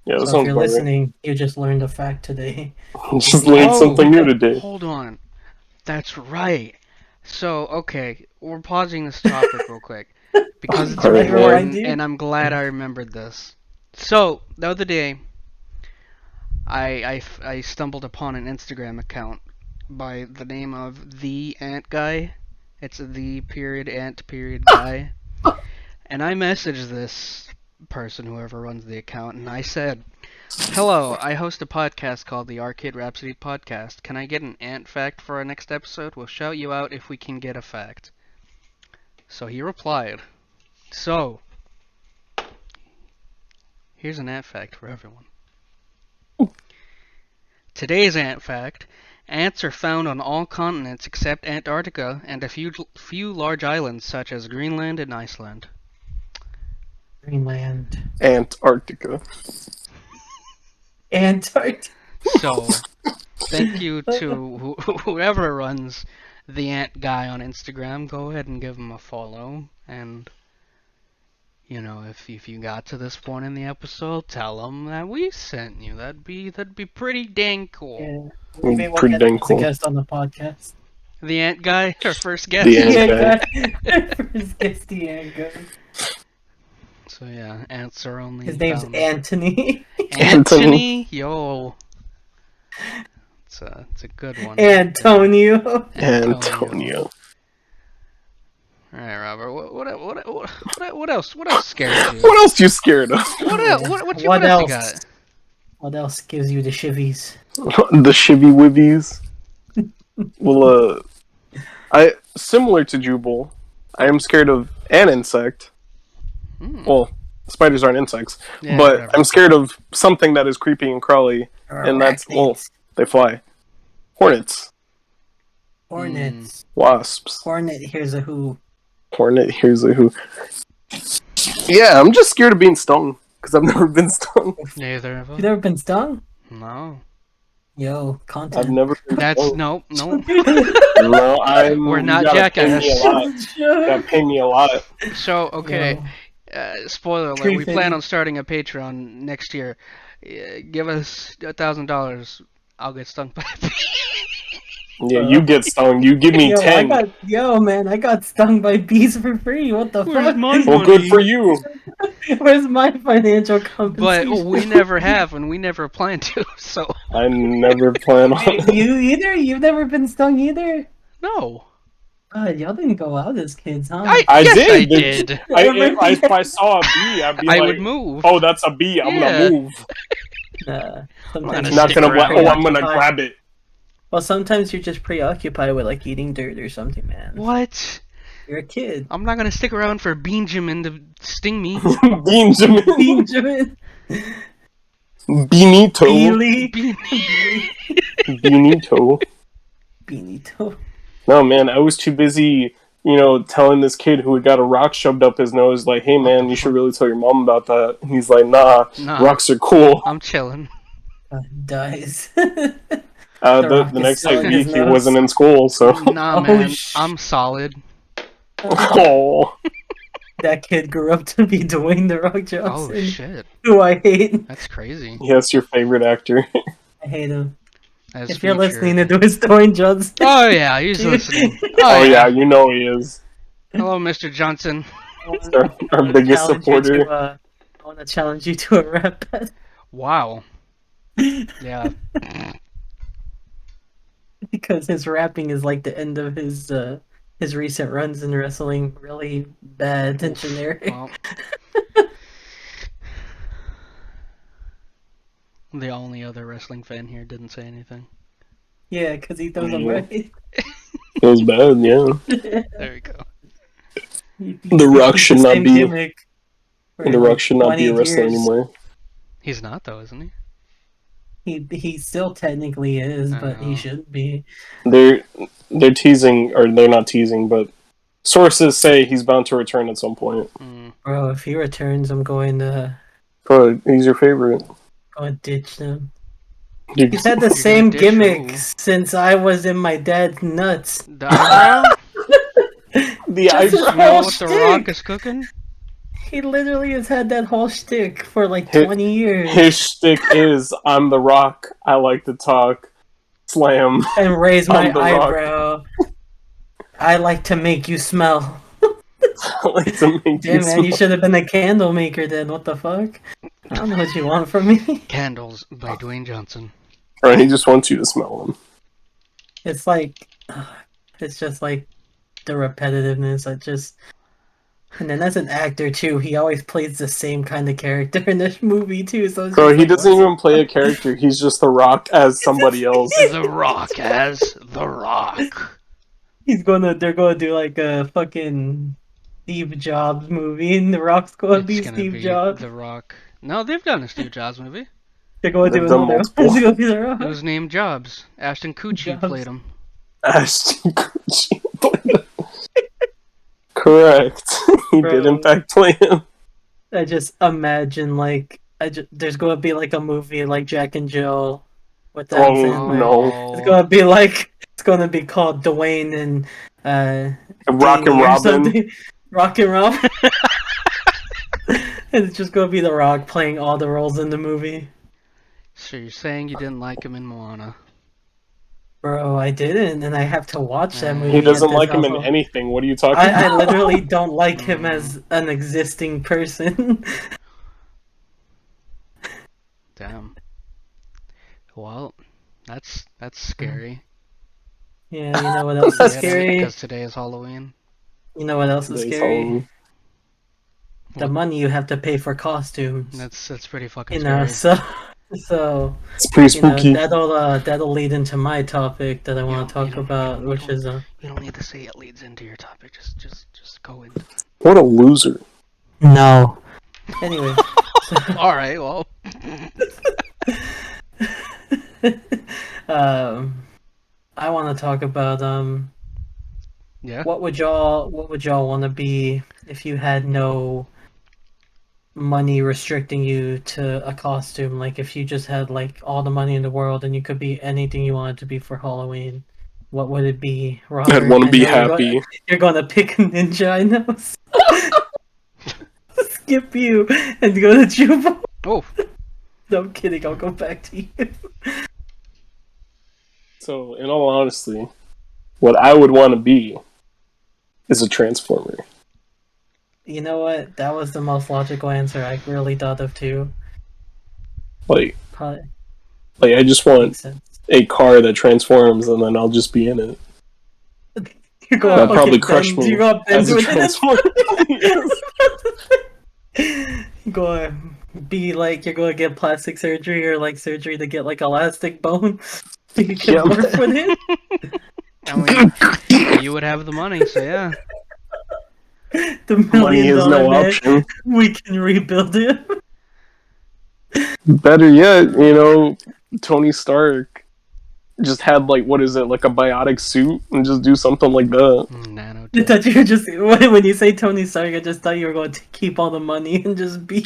Yeah, that So if sounds you're about right. listening, you just learned a fact today. Just learned something new today. Hold on. That's right. So, okay, we're pausing this topic real quick because it's Alright, important, man. and I'm glad I remembered this. So, the other day, I stumbled upon an Instagram account by the name of The Ant Guy. It's the period ant period guy. And I messaged this person, whoever runs the account, and I said, "Hello, I host a podcast called the Arcade Rhapsody Podcast. Can I get an ant fact for our next episode? We'll shout you out if we can get a fact." So he replied. So, here's an ant fact for everyone. Today's ant fact: ants are found on all continents except Antarctica and a few large islands such as Greenland and Iceland. Greenland. Antarctica. Antarctica. So, thank you to whoever runs the Ant Guy on Instagram. Go ahead and give him a follow. And, you know, if you got to this point in the episode, tell him that we sent you. That'd be pretty dang cool. Yeah. Maybe we'll Pretty get dang him as a cool. guest on the podcast. The Ant Guy, our first guest. The Ant Guy. First guest, the Ant Guy. So yeah, ants are only His name's found- Anthony. Anthony, yo. It's a good one. Antonio. Antonio. All right, Robert. What else? What else scares you? What else you scared of? What else? What What else you else? got? What else gives you the shivvies? The shivvy wibbies. Well, I similar to Jubal, I am scared of an insect. Well, spiders aren't insects, Yeah, but whatever. I'm scared of something that is creepy and crawly, and that's they fly. Hornets, Hornets. wasps, Hornet, here's a who. hornet. Here's a who. Yeah, I'm just scared of being stung because I've never been stung. Neither of You us. never been stung? No. Yo, content. I've never. Been That's stung. no. No, I'm. We're not you gotta pay me a jackass. lot. You gotta pay me a lot. So okay. Yo. Spoiler alert. Tree We thing. plan on starting a Patreon next year. Give us $1,000. I'll get stung by a bee. Yeah, you get stung. You give me Yo, 10. I got stung by bees for free. What the Where's fuck? my Well, good money? for you. Where's my financial But compensation? we never have, and we never plan to. So I never plan on it. You either? You've never been stung either? no. God, y'all didn't go out as kids, huh? I Yes, did. I did. If I saw a bee, I'd be I like, would move. "Oh, that's a bee. I'm Yeah. gonna move. Nah, gonna sometimes Not stick gonna. around. Oh, I'm gonna grab it." Well, sometimes you're just preoccupied with like eating dirt or something, man. What? You're a kid. I'm not gonna stick around for Benjamin to sting me. Benjamin, Benjamin. Benito, Beely. Benito. Benito. No, man, I was too busy, telling this kid who had got a rock shoved up his nose, like, "Hey, man, you should really tell your mom about that." And he's like, "Nah, Nah. rocks are cool." I'm chilling. Dies. The rock is next still in week his he nose. wasn't in school, so. Nah, Oh, man. I'm solid. Oh. That kid grew up to be Dwayne the Rock Oh Johnson, shit. who I hate. That's crazy. Yes, your favorite actor. I hate him. As If you're featured. listening to this, Dwayne Johnson. Oh yeah, he's listening. Oh yeah, you know he is. Hello, Mr. Johnson. Our biggest supporter. I want to challenge you to a rap battle. Wow. Yeah. Because his rapping is like the end of his recent runs in wrestling, really bad and generic. Well. The only other wrestling fan here didn't say anything. Yeah, because he throws them right. It was bad, yeah. There we go. The Rock should not Same be. gimmick for The Rock should not be a 20 wrestler years. anymore. He's not though, isn't he? He still technically is, I but know. he shouldn't be. They're teasing, or they're not teasing, but sources say he's bound to return at some point. Bro, if he returns, I'm going to Bro, he's your favorite. ditch him. You- He's had the You're same gonna ditch gimmick who? since I was in my dad's nuts. The eyebrow? the Just You eyebrow. know whole what the shtick. Rock is cooking? He literally has had that whole shtick for like His- 20 years. His shtick is, "I'm the Rock. I like to talk." Slam. And raise my I'm the Rock. eyebrow. I like to make you smell. I like to make Damn, you man, you smile. should have been a candle maker then. What the fuck? I don't know what you want from me. Candles by Dwayne Johnson. Or he just wants you to smell him. It's like, it's just like the repetitiveness. And then as an actor too, he always plays the same kind of character in this movie too. So it's Bro, just he like, doesn't what's- even play a character. He's just the Rock as somebody else. The Rock as The Rock. They're gonna do like a fucking Steve Jobs movie, and The Rock's gonna It's be gonna Steve be Jobs. The Rock. No, they've done a Steve Jobs movie. They're gonna do They've done another. multiple. It's gonna be The Rock. It was named Jobs. Ashton Kutcher Jobs. played him. Ashton Kutcher. Correct. He did in Bro. fact play him. I just imagine there's gonna be like a movie like Jack and Jill with Adam Oh Sandler. no, Oh, It's gonna be called Dwayne and Rock and Danny or Robin. something. Rock and Rob. And it's just gonna be The Rock playing all the roles in the movie. so you're saying you didn't like him in Moana? Bro, I didn't, and I have to watch that He movie Man. at doesn't this like him in household. anything. What are you talking I about? literally don't like him Mm, as an existing person. damn. Well, that's scary. Yeah, you know what else is Get it? scary? Because today is Halloween. You know what else is Today's scary? Halloween. The What? money you have to pay for costumes. That's pretty fucking You know, scary. so It's pretty you know spooky. that'll lead into my topic that I You want to don't you talk don't you about, don't you which don't is you don't need to say it leads into your topic. Just go into What a loser. no. Anyway, so, it. All right. Well. um, I want to talk about Yeah. what would y'all want to be if you had no money restricting you to a costume? Like if you just had like all the money in the world and you could be anything you wanted to be for Halloween, what would it be, I'd Robert? want to I be know happy. you're going to pick a ninja. I know. Skip you and go to Jubal. Oh. No, I'm kidding. I'll go back to you. So, in all honesty, what I would want to be is a transformer. You know what? That was the most logical answer I really thought of too. Like, Probably like I just want makes sense. a car that transforms, and then I'll just be in it. You're going That'd Oh. probably fucking crush bend. You're me going bend as a with it. transformer. Yes. You're going be like you're going to get plastic surgery or like surgery to get like elastic bone. So you can Yeah. morph with it. I mean, you would have the money, so yeah. The Money million is dollar no man. option. We can rebuild it. Better yet, Tony Stark just had like what is it, like a biotic suit, and just do something like that. I Nanotech. thought you were just when you say Tony Stark, I just thought you were going to keep all the money and just be.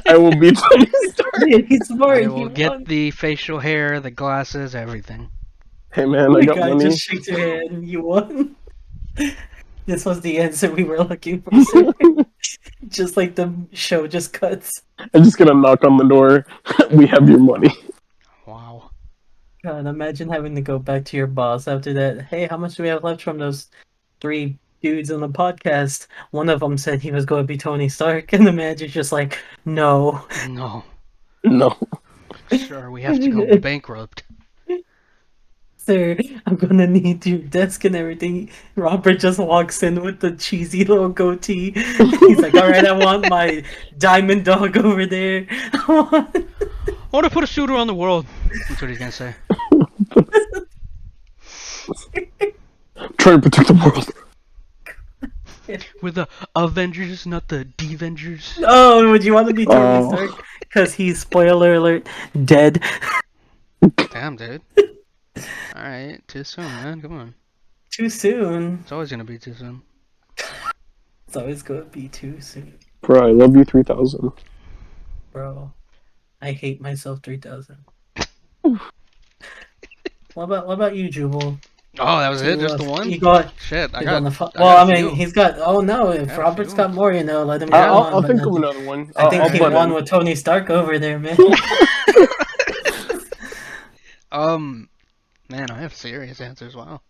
I will be Tony Stark. Yeah, he's I smart. He will get won. the facial hair, the glasses, everything. Hey man, I The got guy money. just shakes your hand. You won. This was the answer we were looking for, sir. Just like the show just cuts. I'm just gonna knock on the door. We have your money. Wow. God, imagine having to go back to your boss after that. Hey, how much do we have left from those 3 dudes on the podcast? One of them said he was going to be Tony Stark, and the manager's just like, no. No. No. Sure, we have to go bankrupt. Sir, I'm gonna need your desk and everything. Robert just walks in with the cheesy little goatee. He's like, alright, I want my diamond dog over there. I want to put a suit around the world. That's what he's gonna say. Try to protect the world. We're the Avengers, not the Devengers. Oh, would you want to be Tony Oh. Stark? Because he's, spoiler alert, dead. Damn, dude. Alright, too soon, man. Come on. Too soon. It's always gonna be too soon. It's always gonna be too soon, Bro, I love you 3000. bro. I hate myself 3000. What about you, Jubal? Oh, that was it? You, Just the one? you got Shit, I you got. on the phone. I Well, got I a mean, few. he's got. Oh no, if Got a Robert's few. got more, let him Yeah. go on. I'll But think of another one. I think I'll he butt won in. with Tony Stark over there, man. Man, I have serious answers. Wow.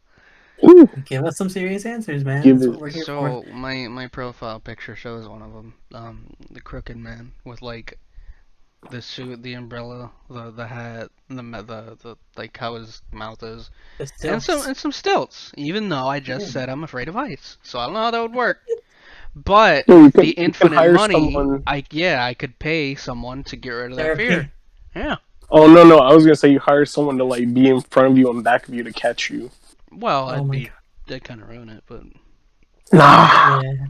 Ooh, Give us some serious answers, man. Give That's it. what we're here for. So my profile picture shows one of them. The crooked man with like the suit, the umbrella, the hat, and the like how his mouth is, The and stilts. some stilts. Even though I just Ooh. said I'm afraid of heights, so I don't know how that would work. But Yeah, we the can infinite hire money, someone. I could pay someone to get rid of that Therapy. fear. Yeah. Oh no, I was gonna say you hire someone to like be in front of you and back of you to catch you. Well, Oh my god. that'd kind of ruin it, but Nah. Yeah,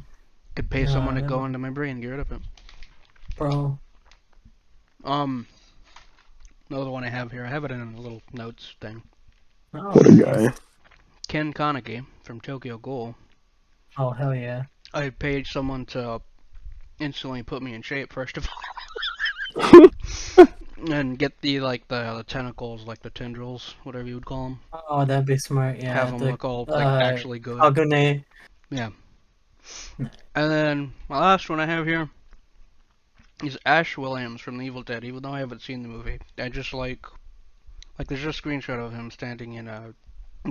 could pay someone to no, go into my brain and get rid of it. bro. Another one I have here. I have it in a little notes thing. Oh, What a nice. guy. Ken Kaneki from Tokyo Ghoul. Oh hell yeah. I paid someone to instantly put me in shape first of all, and get the tentacles, like the tendrils, whatever you would call them. Oh, that'd be smart. Have Yeah, them the look all like actually good. Kagune. Yeah. And then my last one I have here is Ash Williams from The Evil Dead. Even though I haven't seen the movie, I just like there's just a screenshot of him standing in a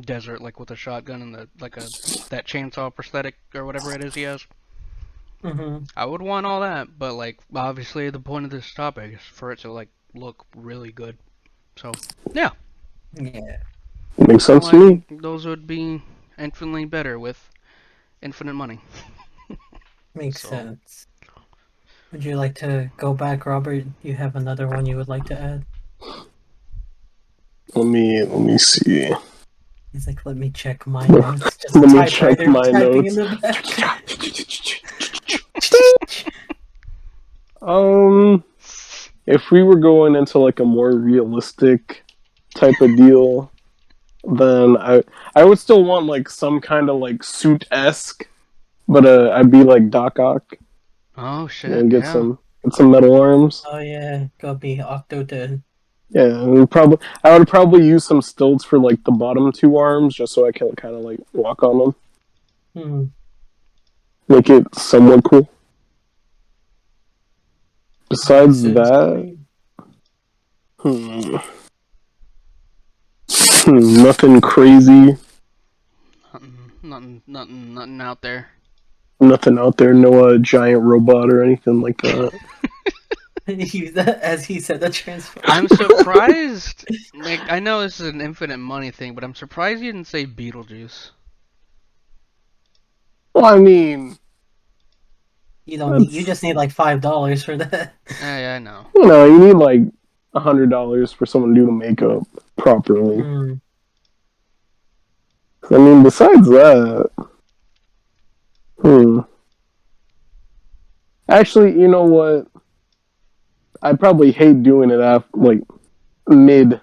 desert, like with a shotgun and that chainsaw prosthetic or whatever it is he has. Mm-hmm. I would want all that, but like obviously the point of this topic is for it to like look really good. So yeah, Yeah, Makes feel sense to me. like those would be infinitely better with infinite money. makes So sense. Would you like to go back, Robert? You have another one you would like to add? Let me see. He's like, let me check my Let notes. Just a me check typewriter my typing in notes. the back. If we were going into like a more realistic type of deal, then I would still want like some kind of like suit esque, but I'd be like Doc Ock, oh you shit, know, yeah. get some metal arms. Oh yeah, gotta be Octodad. Yeah, I would probably use some stilts for like the bottom two arms, just so I can kind of like walk on them, Hmm. make it somewhat cool. Besides Sounds that, great. hmm, nothing crazy, Nothing out there. nothing out there, no giant robot or anything like that. As he said, the transform. I'm surprised. Like I know this is an infinite money thing, but I'm surprised you didn't say Beetlejuice. Well, I mean, You don't need. You that's, just need like $5 for that. Yeah, I know. you know, you need like $100 for someone to do the makeup properly. Hmm. I mean, besides that, hmm. Actually, you know what? I'd probably hate doing it after, like mid,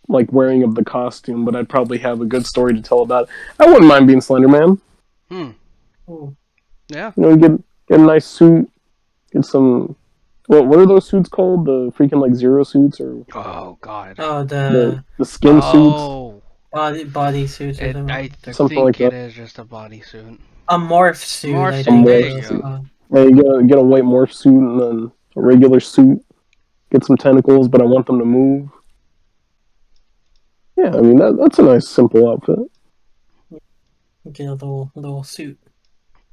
like wearing of the costume, but I'd probably have a good story to tell about it. I wouldn't mind being Slender Man. Hmm. Ooh. Yeah. You know, get a nice suit, get some. What are those suits called? The freaking like zero suits or Oh God. Oh, the skin suits, Oh. body suits or I something like think it that. is just a bodysuit. a morph suit. Morph I A suit. think There it you morph was. suit. go. Yeah, you get a white morph suit and then a regular suit. Get some tentacles, but I want them to move. Yeah, I mean that's a nice simple outfit. Get a little suit.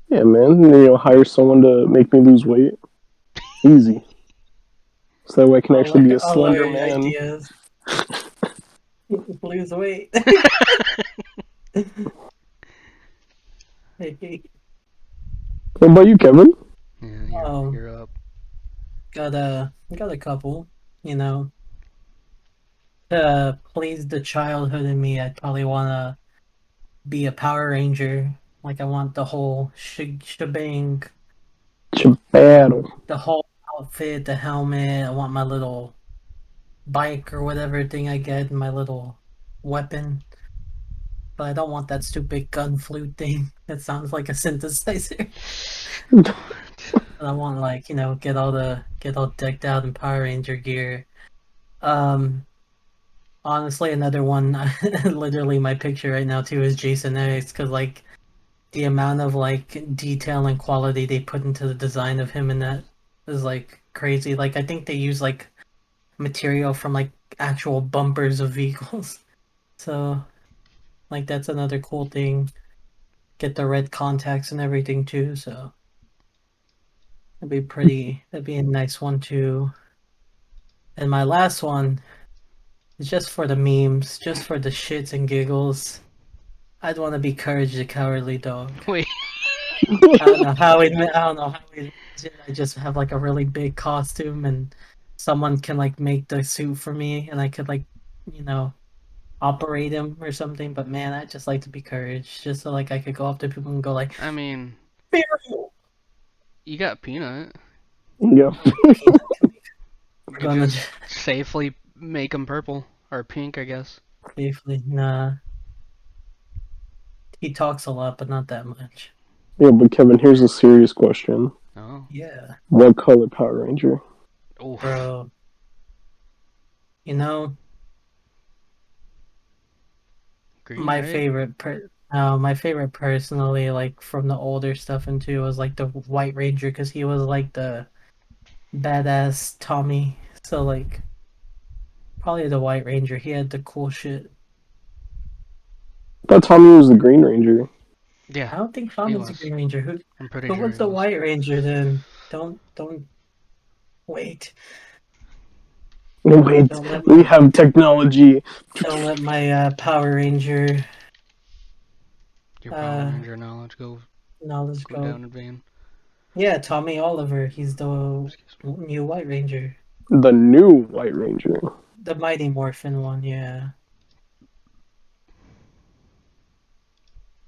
Yeah, man. You know, hire someone to make me lose weight. Easy. So that way I can actually be a All our slender man. ideas. Lose weight. What about you, Kevin? Yeah, um, you're up. got a couple. You know, to please the childhood in me, I'd probably wanna be a Power Ranger. Like I want the whole shebang. Battle. The whole outfit, the helmet. I want my little bike or whatever thing I get, my little weapon. But I don't want that stupid gun flute thing that sounds like a synthesizer. But I want like, get all decked out in Power Ranger gear. Um Honestly, another one literally my picture right now too is Jason X, because like the amount of like detail and quality they put into the design of him in that is like crazy. Like I think they use like material from like actual bumpers of vehicles. So like that's another cool thing. Get the red contacts and everything too, so that'd be a nice one too. And my last one is just for the memes, just for the shits and giggles. I'd want to be Courage the Cowardly Dog. Wait. I don't know how we I just have like a really big costume and someone can like make the suit for me and I could like, you know, operate him or something. But man, I'd just like to be Courage, just so like I could go up to people and go like, I mean, "Fearful." you got Peanut. Yeah. Peanut can be. You We're could gonna just safely make him purple or pink, I guess. safely. Nah, he talks a lot, but not that much. Yeah, but Kevin, here's a serious question. Oh. Yeah, What color Power Ranger? Oof. bro. You know, Green, right? my favorite personally, like from the older stuff into was like the White Ranger because he was like the badass Tommy. So like probably the White Ranger. He had the cool shit. I thought Tommy was the Green Ranger. Yeah, I don't think he Tommy's a was. Green Ranger. Who I'm pretty who sure was he the was. White Ranger then? Don't wait. Wait, Don't let we my have technology. Power Ranger Your Power uh Ranger knowledge knowledge go go. down in vain. Yeah, Tommy Oliver. He's the Excuse me. new White Ranger. The new White Ranger. The Mighty Morphin one, yeah.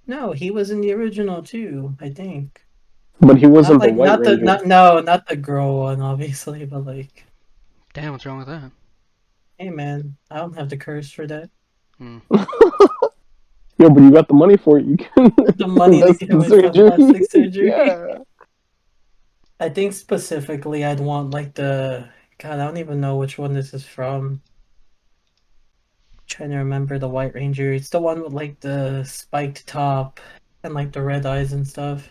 No, he was in the original too, I think. But he Not wasn't the like White Ranger. not the girl one, obviously, but like, Damn, what's wrong with that? hey man, I don't have the curse for that. Hmm. Yo, but you got the money for it. You can The money to invest get in away from surgery. plastic surgery. Yeah. I think specifically I'd want like the God, I don't even know which one this is from. Trying to remember the White Ranger. It's the one with like the spiked top and like the red eyes and stuff.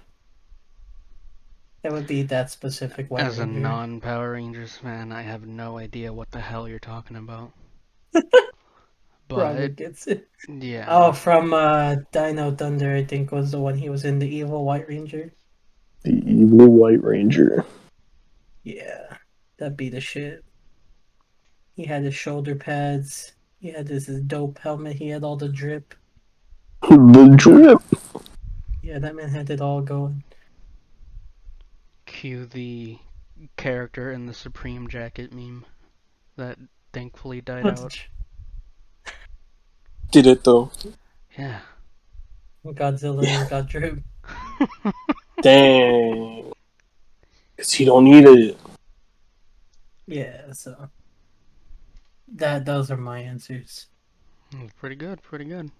It would be that specific White As a Ranger. non-Power Rangers fan, I have no idea what the hell you're talking about. But Robert gets it. Oh, yeah, from Dino Thunder, I think was the one he was in, the evil White Ranger. The evil White Ranger. Yeah, that'd be the shit. He had his shoulder pads. He had his dope helmet. He had all the drip. The drip. Yeah, that man had it all going. cue the character in the Supreme Jacket meme that thankfully died out. Did it though. Yeah. Godzilla ain't got drip. Dang. Because he don't need it. Yeah, so those are my answers. Pretty good, pretty good.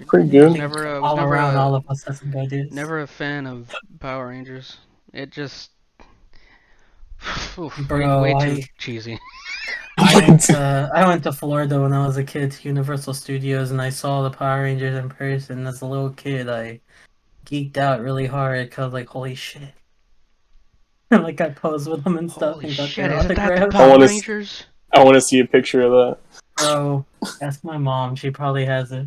Pretty I good. think Was all never around, all a of us have some good ideas. never a fan of Power Rangers. It just oof, way Bro, too cheesy. I went to Florida when I was a kid to Universal Studios and I saw the Power Rangers in person. As a little kid, I geeked out really hard because like holy shit. And like I posed with them and stuff Holy and got shit, their isn't that the I autographs. Power want to. Rangers? I want to see a picture of that. Bro, ask my mom. She probably has it.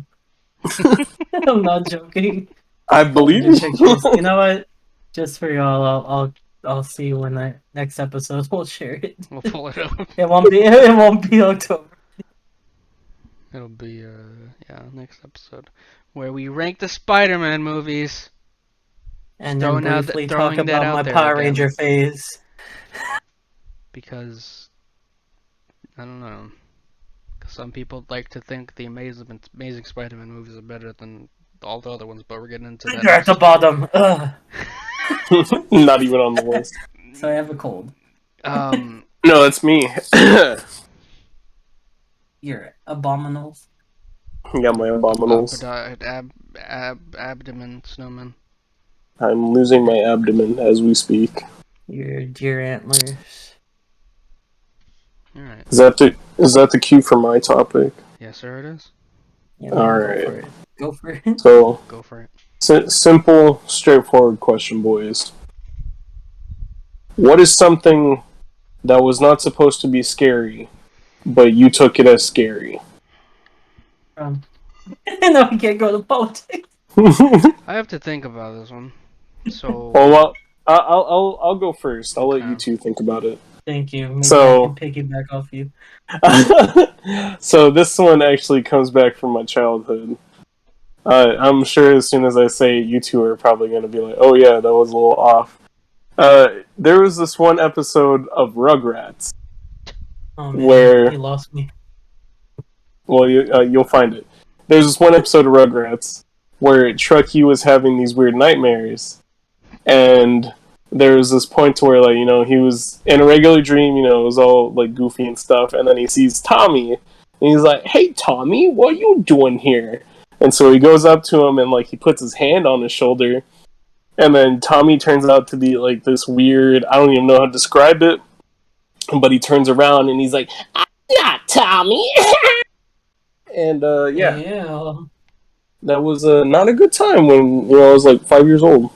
I'm not joking. I Send believe you pictures. you. You know what? Just for y'all, I'll see when the next episode we'll share it. We'll pull it up. It won't be October. It'll be yeah, next episode where we rank the Spider-Man movies. And then briefly talk Throwing that about my out there Power again Ranger phase. because I don't know. Some people like to think the Amazing Spider-Man movies are better than all the other ones, but we're getting into that You're at the next. bottom. Ugh. Not even on the list. So I have a cold. Um, No, that's me. You're abominals. Got my abominals. abdomen snowman. I'm losing my abdomen as we speak. Your deer antlers. All right. Is that the cue for my topic? Yes, sir. It is. Yeah, All man, right. go for it. Go for it. So, Go for it. simple, straightforward question, boys. What is something that was not supposed to be scary, but you took it as scary? No, we can't go to politics. I have to think about this one. So. Well, I'll go first. I'll let you Okay. two think about it. Thank you. Maybe I So, can piggyback off you. so this one actually comes back from my childhood. I'm sure as soon as I say it, you two are probably going to be like, "Oh yeah, that was a little off." There was this one episode of Rugrats Oh man, where, you lost me. well, you'll find it. There's this one episode of Rugrats where Truckee was having these weird nightmares, and there was this point to where, like, he was in a regular dream, it was all like goofy and stuff, and then he sees Tommy, and he's like, "Hey, Tommy, what are you doing here?" And so he goes up to him and like he puts his hand on his shoulder, And then Tommy turns out to be like this weird. I don't even know how to describe it. But he turns around and he's like, "I'm not Tommy." And yeah, Yeah. that was not a good time when I was like 5 years old.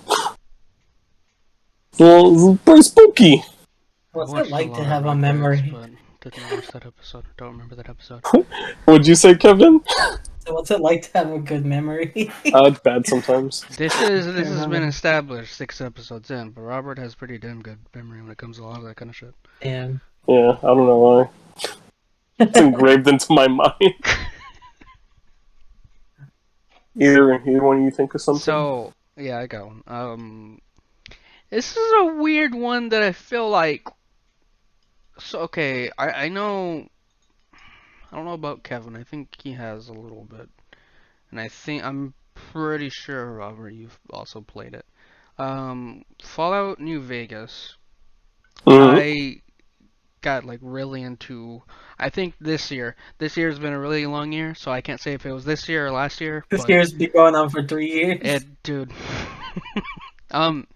So it was pretty spooky. I What's it watched a like to lot of have a Rugrats, memory? but didn't watch that episode. Don't remember that episode. What'd you say, Kevin? So what's it like to have a good memory? It's bad sometimes. This Can't has been remember. established 6 episodes in, but Robert has pretty damn good memory when it comes to a lot of that kind of shit. Damn. Yeah, I don't know why. It's engraved into my mind. Either one of you think of something? So yeah, I got one. This is a weird one that I feel like. So okay, I know. I don't know about Kevin. I think he has a little bit, and I'm pretty sure Robert, you've also played it. Fallout New Vegas. Mm-hmm. I got like really into. I think this year's been a really long year, so I can't say if it was this year or last year, This but year's been going on for 3 years. dude. um,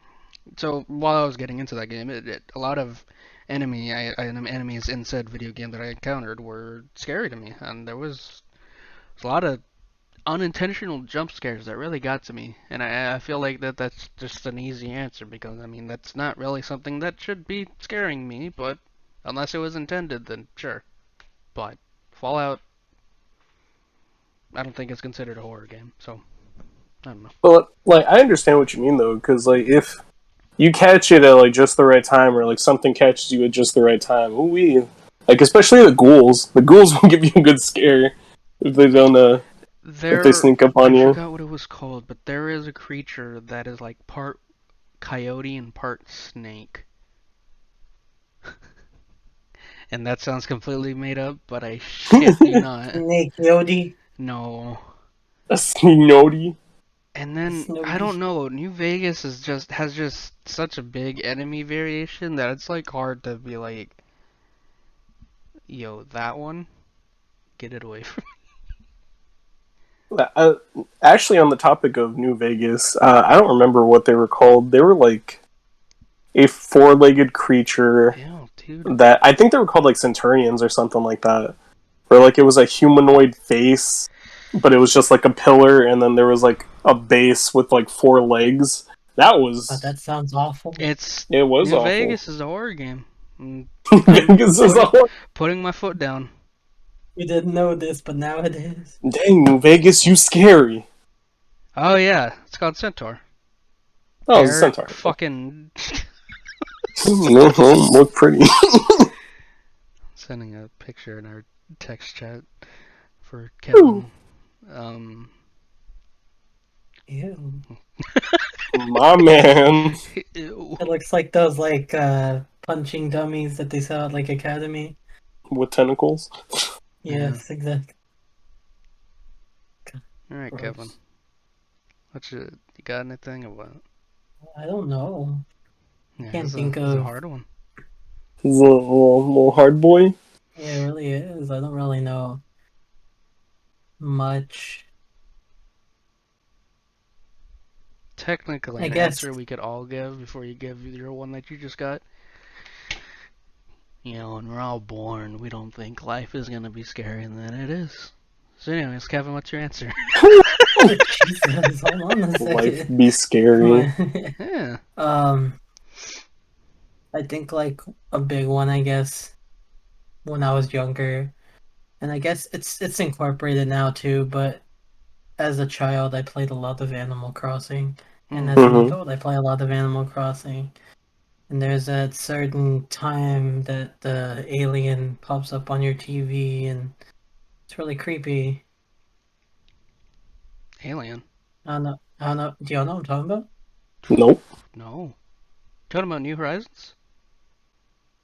so while I was getting into that game, a lot of enemies in said video game that I encountered were scary to me, and there was a lot of unintentional jump scares that really got to me, and I feel like that's just an easy answer because I mean that's not really something that should be scaring me, but unless it was intended, then sure. But Fallout, I don't think it's considered a horror game, so I don't know. But like, I understand what you mean though, because like if you catch it at like just the right time, or like something catches you at just the right time, ooh like especially the ghouls will give you a good scare if they don't if they There, sneak up I on you. forgot what it was called, but there is a creature that is like part coyote and part snake. And that sounds completely made up, but I shit you not. Snake Yodi. No. A snowdy. And then I don't Snowdy. know, New Vegas has just such a big enemy variation that it's like hard to be like, yo, that one, get it away from Uh, Actually, on the topic of New Vegas, I don't remember what they were called. They were like a four-legged creature me. Ew, dude. that I think they were called like centurions or something like that. Where like it was a humanoid face, but it was just like a pillar, and then there was like a base with like four legs. That Oh, was that sounds awful. It's it was New awful. Vegas is a horror game. I'm Vegas is putting all putting my foot down. We didn't know this, but now it is. dang New Vegas, you scary. Oh yeah, it's called Centaur. Oh, it was a Bear centaur. fucking Look pretty. sending a picture in our text chat for Kevin. Um, Ew. My man. ew. It looks like those punching dummies that they sell at like Academy. With tentacles. Yes, exactly. All right, Gross. Kevin. You got anything or what? I don't know. Yeah, Can't it's think a of. hard one. He's a little hard boy. Yeah, it really is. I don't really know much. Technically, I an guess. answer we could all give before you give your one that you just got. You know, when we're all born, we don't think life is gonna be scary, and then it is. So, anyways, Kevin, what's your answer? Jesus, hold on a Life second. be scary. Yeah. I think like a big one, I guess, when I was younger, and I guess it's incorporated now too. But as a child, I played a lot of Animal Crossing, and as an Mm-hmm. adult, I play a lot of Animal Crossing. And there's that certain time that the alien pops up on your TV, and it's really creepy. Alien. I don't know. I don't know. Do y'all know what I'm talking about? Nope. No. Talking about New Horizons?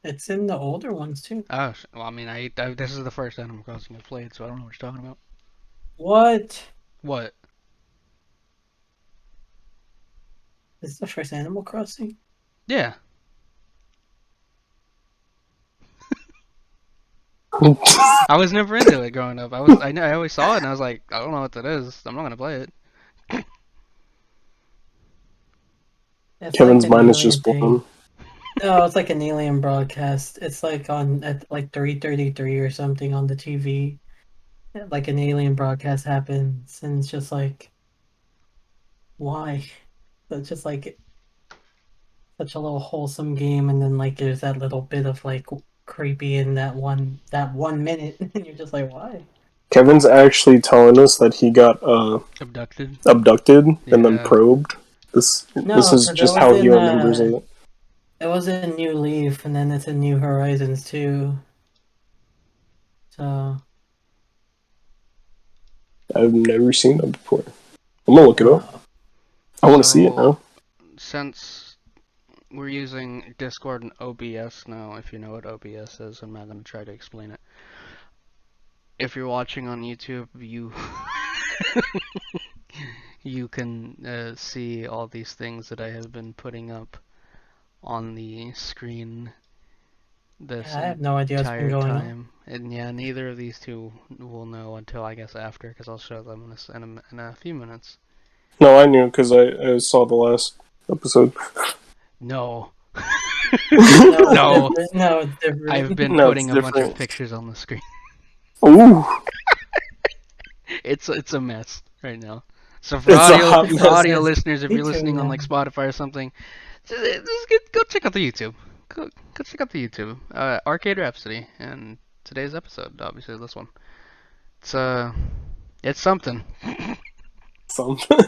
It's in the older ones too. Oh, well, I mean, this is the first Animal Crossing I've played, so I don't know what you're talking about. What? What? This is the first Animal Crossing? Yeah. I was never into it growing up. I always saw it and I was like, I don't know what that is. I'm not gonna play it. It's Kevin's like an mind is alien just blown. thing. No, it's like an alien broadcast. It's like on at like 3:33 or something on the TV. Like an alien broadcast happens, and it's just like, why? So it's just like such a little wholesome game, and then like there's that little bit of like creepy in that one minute, and you're just like, why? Kevin's actually telling us that he got Abducted. abducted and then Yeah. probed. This No, is because just how he remembers it. it was in New Leaf, and then it's in New Horizons too. So I've never seen that before. I'm gonna look it up. uh, I want to see it So, now. since we're using Discord and OBS now, if you know what OBS is, I'm not going to try to explain it. If you're watching on YouTube, you you can see all these things that I have been putting up on the screen this I have no idea what's been entire going on. time. And yeah, neither of these two will know until I guess after, because I'll show them in a few minutes. No, I knew because I saw the last episode. No. No, No. it's different. No, it's different. I've been No, putting it's a bunch of different. pictures on the screen. Ooh, It's a mess right now. So it's a hot for mess. audio listeners, if Me you're too, listening on like man. Spotify or something, just go check out the YouTube. Go check out the YouTube. Arcade Rhapsody and today's episode, obviously this one. It's something. Something.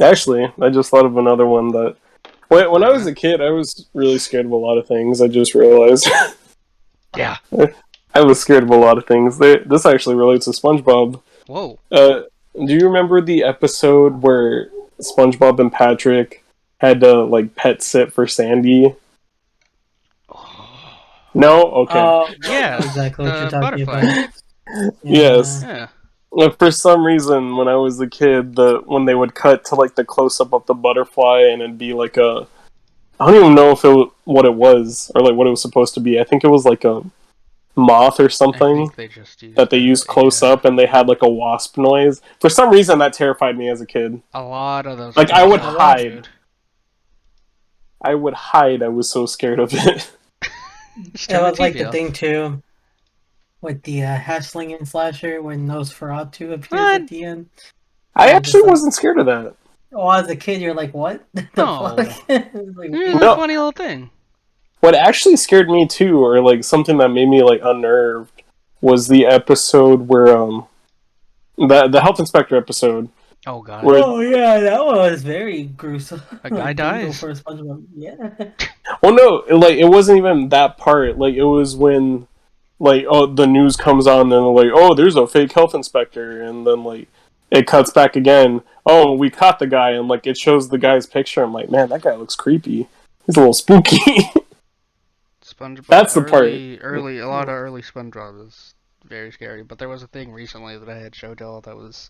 Actually, I just thought of another one that. When I was a kid, I was really scared of a lot of things. I just realized. Yeah. I was scared of a lot of things. This actually relates to SpongeBob. Whoa. Do you remember the episode where SpongeBob and Patrick had to like pet sit for Sandy? No? Okay. Oh, I know Yes. exactly what you're talking Butterfly. about. Yes. Yeah. Like, for some reason, when I was a kid, when they would cut to like the close up of the butterfly, and it'd be like a, I don't even know if what it was or like what it was supposed to be. I think it was like a moth or I something think they just used that they used close yeah. up, and they had like a wasp noise. For some reason, that terrified me as a kid. A lot of those. Like, I would things, hide. dude. I would hide. I was so scared of it. Just It turn was like TV the off. thing too with the hash and slasher when Nosferatu appears What? at the end. I Yeah, actually just like- wasn't scared of that. Oh, as a kid, you're like, what the No. fuck? It's like, It's No. a funny little thing. What actually scared me too, or like something that made me like unnerved, was the episode where the health inspector episode. Oh god. Where- oh yeah, that was very gruesome. A guy Like, brutal dies. for a SpongeBob. Yeah. Well, no, like it wasn't even that part. Like it was when, like, oh, the news comes on, and they're like, oh, there's a fake health inspector, and then like it cuts back again. Oh, we caught the guy, and like it shows the guy's picture. I'm like, man, that guy looks creepy. He's a little spooky. SpongeBob. That's the part. Early, a lot of early SpongeBob is very scary. But there was a thing recently that I had showed y'all that was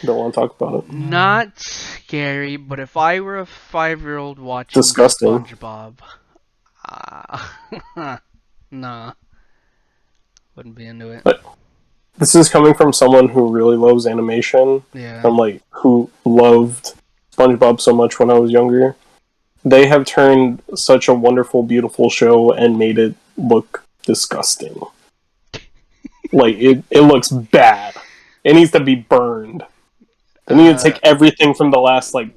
Don't want to talk about it. not scary. But if I were a 5-year-old watching Disgusting. SpongeBob, nah, wouldn't be into it. But this is coming from someone who really loves animation, Yeah. and like who loved SpongeBob so much when I was younger. They have turned such a wonderful, beautiful show and made it look disgusting. Like it looks bad. It needs to be burned. They need to take everything from the last like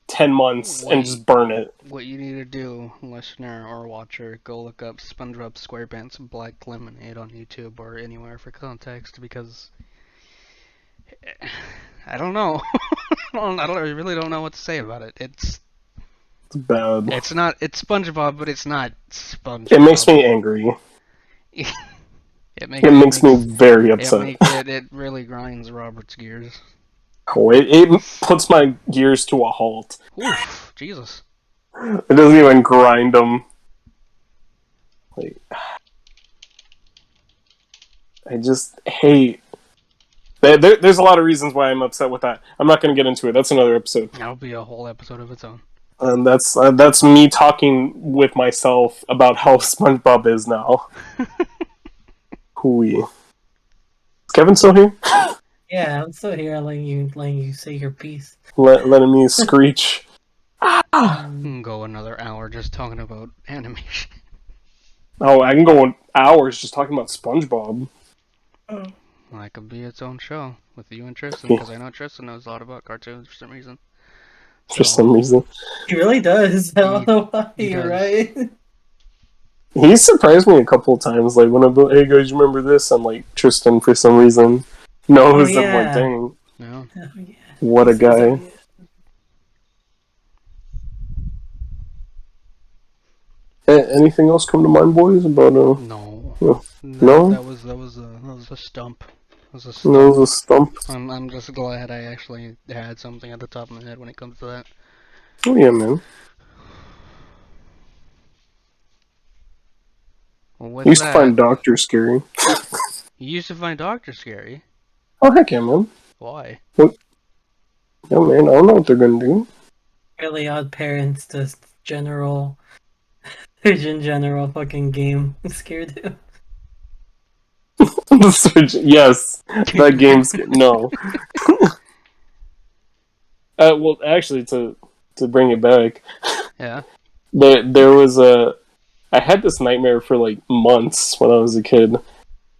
10 months and just burn it. What you need to do, listener or watcher, go look up SpongeBob SquarePants Black Lemonade on YouTube or anywhere for context, because I don't know. I really don't know what to say about it. It's bad. It's SpongeBob, but it's not SpongeBob. It makes me angry. It makes me very upset. It really grinds Robert's gears. Oh, it puts my gears to a halt. Oof, Jesus. It doesn't even grind them. Like, I just hate. There's a lot of reasons why I'm upset with that. I'm not going to get into it. That's another episode. That'll be a whole episode of its own. And that's me talking with myself about how SpongeBob is now. Hooey. Is Kevin still here? Yeah, I'm still here letting you say your piece. Letting me screech. Go another hour just talking about animation. Oh, I can go hours just talking about SpongeBob. Oh. That could be its own show with you and Tristan, Yeah, because I know Tristan knows a lot about cartoons for some reason. for So some reason. He really does. I don't he know why. he You're does. right. He surprised me a couple of times. Like when I'm like, hey guys, you remember this? I'm like, Tristan for some reason Oh knows. I'm like, yeah. dang, No. Oh yeah. what He a says, "Oh guy. yeah." Anything else come to mind, boys? About No. no, That no, that was that was a stump. That was a no, it stump. was a stump. I'm just glad I actually had something at the top of my head when it comes to that. Oh yeah, man. Well, I with used to that, find doctors scary. you used to find Doctor scary. Oh heck yeah, man. Why? What? Yeah, man. I don't know what they're gonna do. Really Odd Parents, just general, in general, fucking game scared him. The Switch. Yes, that game's no. Well, actually, to bring it back, Yeah. there was a. I had this nightmare for like months when I was a kid,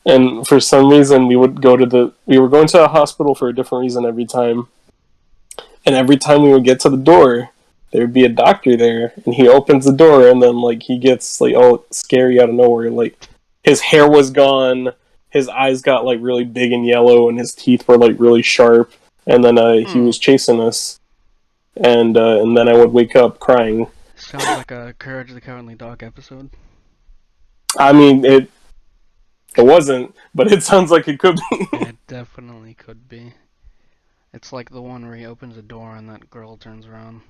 and for some reason we would go to the. We were going to a hospital for a different reason every time, and every time we would get to the door, there would be a doctor there, and he opens the door, and then like he gets like all scary out of nowhere. Like his hair was gone, his eyes got like really big and yellow, and his teeth were like really sharp. And then he was chasing us, and then I would wake up crying. Sounds like a Courage the Cowardly Dog episode. I mean, it wasn't, but it sounds like it could be. It definitely could be. It's like the one where he opens a door and that girl turns around.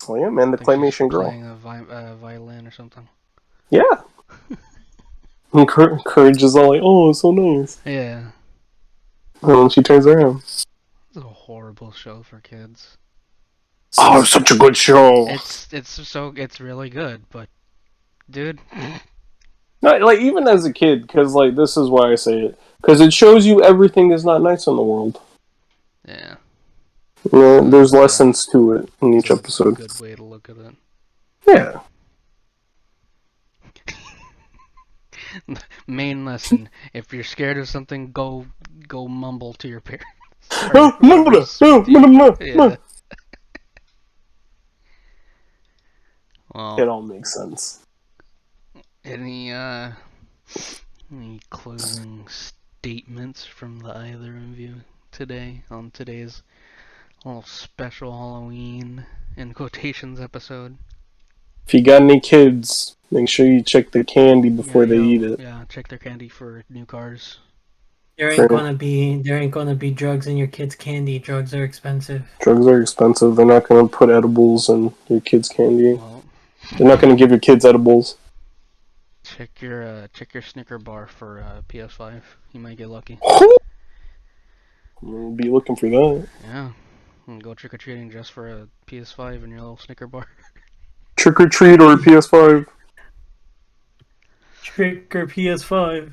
Well, yeah, man, the I think she's claymation girl. playing a violin or something. Yeah, and Courage is all like, "Oh, it's so nice," Yeah. and then she turns around. It's a horrible show for kids. Oh, it's such a good show. It's really good, but dude, No, like even as a kid, because like this is why I say it, because it shows you everything is not nice in the world. yeah. You know, there's It's lessons to it in each a episode. good way to look at it. Yeah. Main lesson: if you're scared of something, go mumble to your parents. Oh, Yeah. Well, it all makes sense. any closing statements from the either of you today on today's little special Halloween in quotations episode? If you got any kids, make sure you check the candy before they eat it. Yeah, check their candy for new cars. There ain't gonna be drugs in your kids' candy. Drugs are expensive. Drugs are expensive. They're not going to put edibles in your kids' candy. Well, They're not going to give your kids edibles. check your Snicker bar for PS5. You might get lucky. We'll be looking for that. Yeah, and go trick or treating just for a PS5 and your little Snicker bar. Trick or treat or a PS5. Trick or PS5.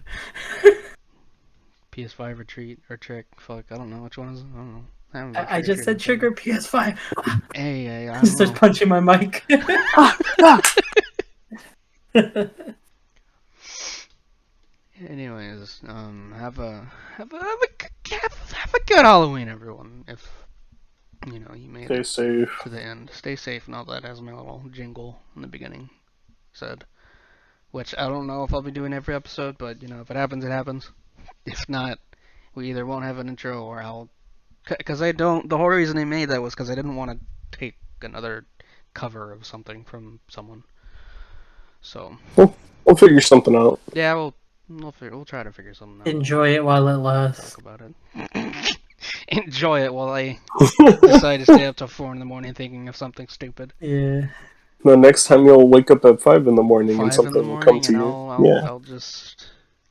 PS5 or treat or trick. Fuck, I don't know which one is it. I don't know. I just said trick or PS5. Hey, I Just don't starts know. punching my mic. Anyways, have a good Halloween, everyone. If you know you made Stay it safe. to the end, stay safe and all that. As my little jingle in the beginning said, which I don't know if I'll be doing every episode, but you know if it happens, it happens. If not, we either won't have an intro or I'll, because I don't. The whole reason I made that was because I didn't want to take another cover of something from someone. So We'll figure something out. yeah, we'll try to figure something out. Enjoy it while it We'll lasts. talk about it. Enjoy it while I decide to stay up till 4 in the morning thinking of something stupid. Yeah. The next time you'll wake up at 5 in the morning and 5 in the something will come morning, to and you. I'll just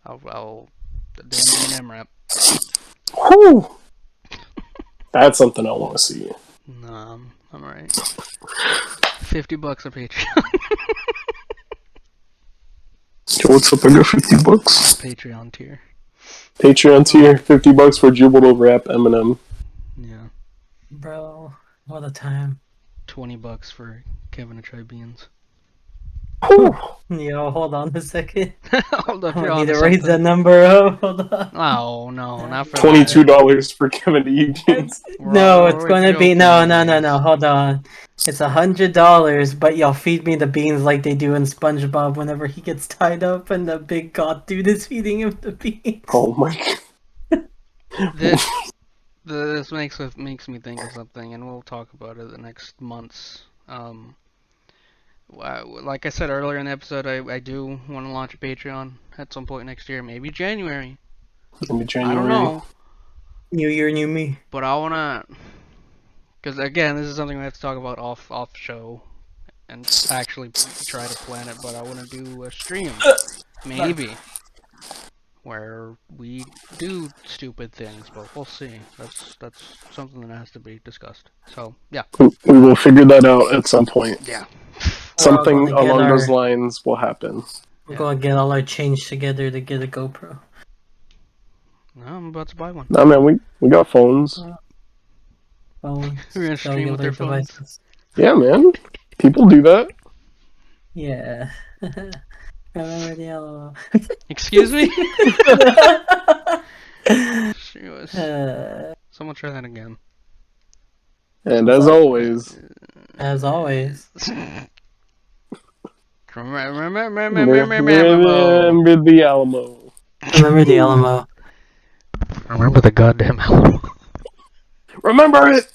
Eminem rap. Whew. That's something I want to see. Nah, I'm alright. $50 a Patreon. Yo, what's up? I got $50. Patreon tier. Patreon tier, $50 for Jubilo Rap Eminem. Yeah. Bro, what a time. $20 for Kevin to try beans. Whew. Yo, hold on a second. Hold up, I you're need on to to raise that something. number up. Hold on. Oh no, not for $22 for Kevin to eat beans. that. No, it's We're gonna be joking, no. anyways. Hold on. It's $100, but y'all feed me the beans like they do in SpongeBob whenever he gets tied up and the big god dude is feeding him the beans. Oh my god. This makes me think of something, and we'll talk about it the next months. Like I said earlier in the episode, I do want to launch a Patreon at some point next year, maybe January. Maybe I don't January. know, New year, new me. but I wanna, because again, this is something we have to talk about off show and actually try to plan it. But I want to do a stream, maybe, where we do stupid things, but we'll see. That's something that has to be discussed. So yeah, We will figure that out at some point. yeah. We're all Something gonna get along those our. lines will happen. We're Yeah. gonna get all our change together to get a GoPro. No, I'm about to buy one. Nah, man, we got phones. Phones, We're gonna stream with cellular their phones. devices. Yeah, man. People do that. Yeah. Remember the LOL. Excuse me? Uh, Someone try that again. And as always, As always. Remember remember the Alamo. Remember the Alamo. the goddamn Alamo. Remember it!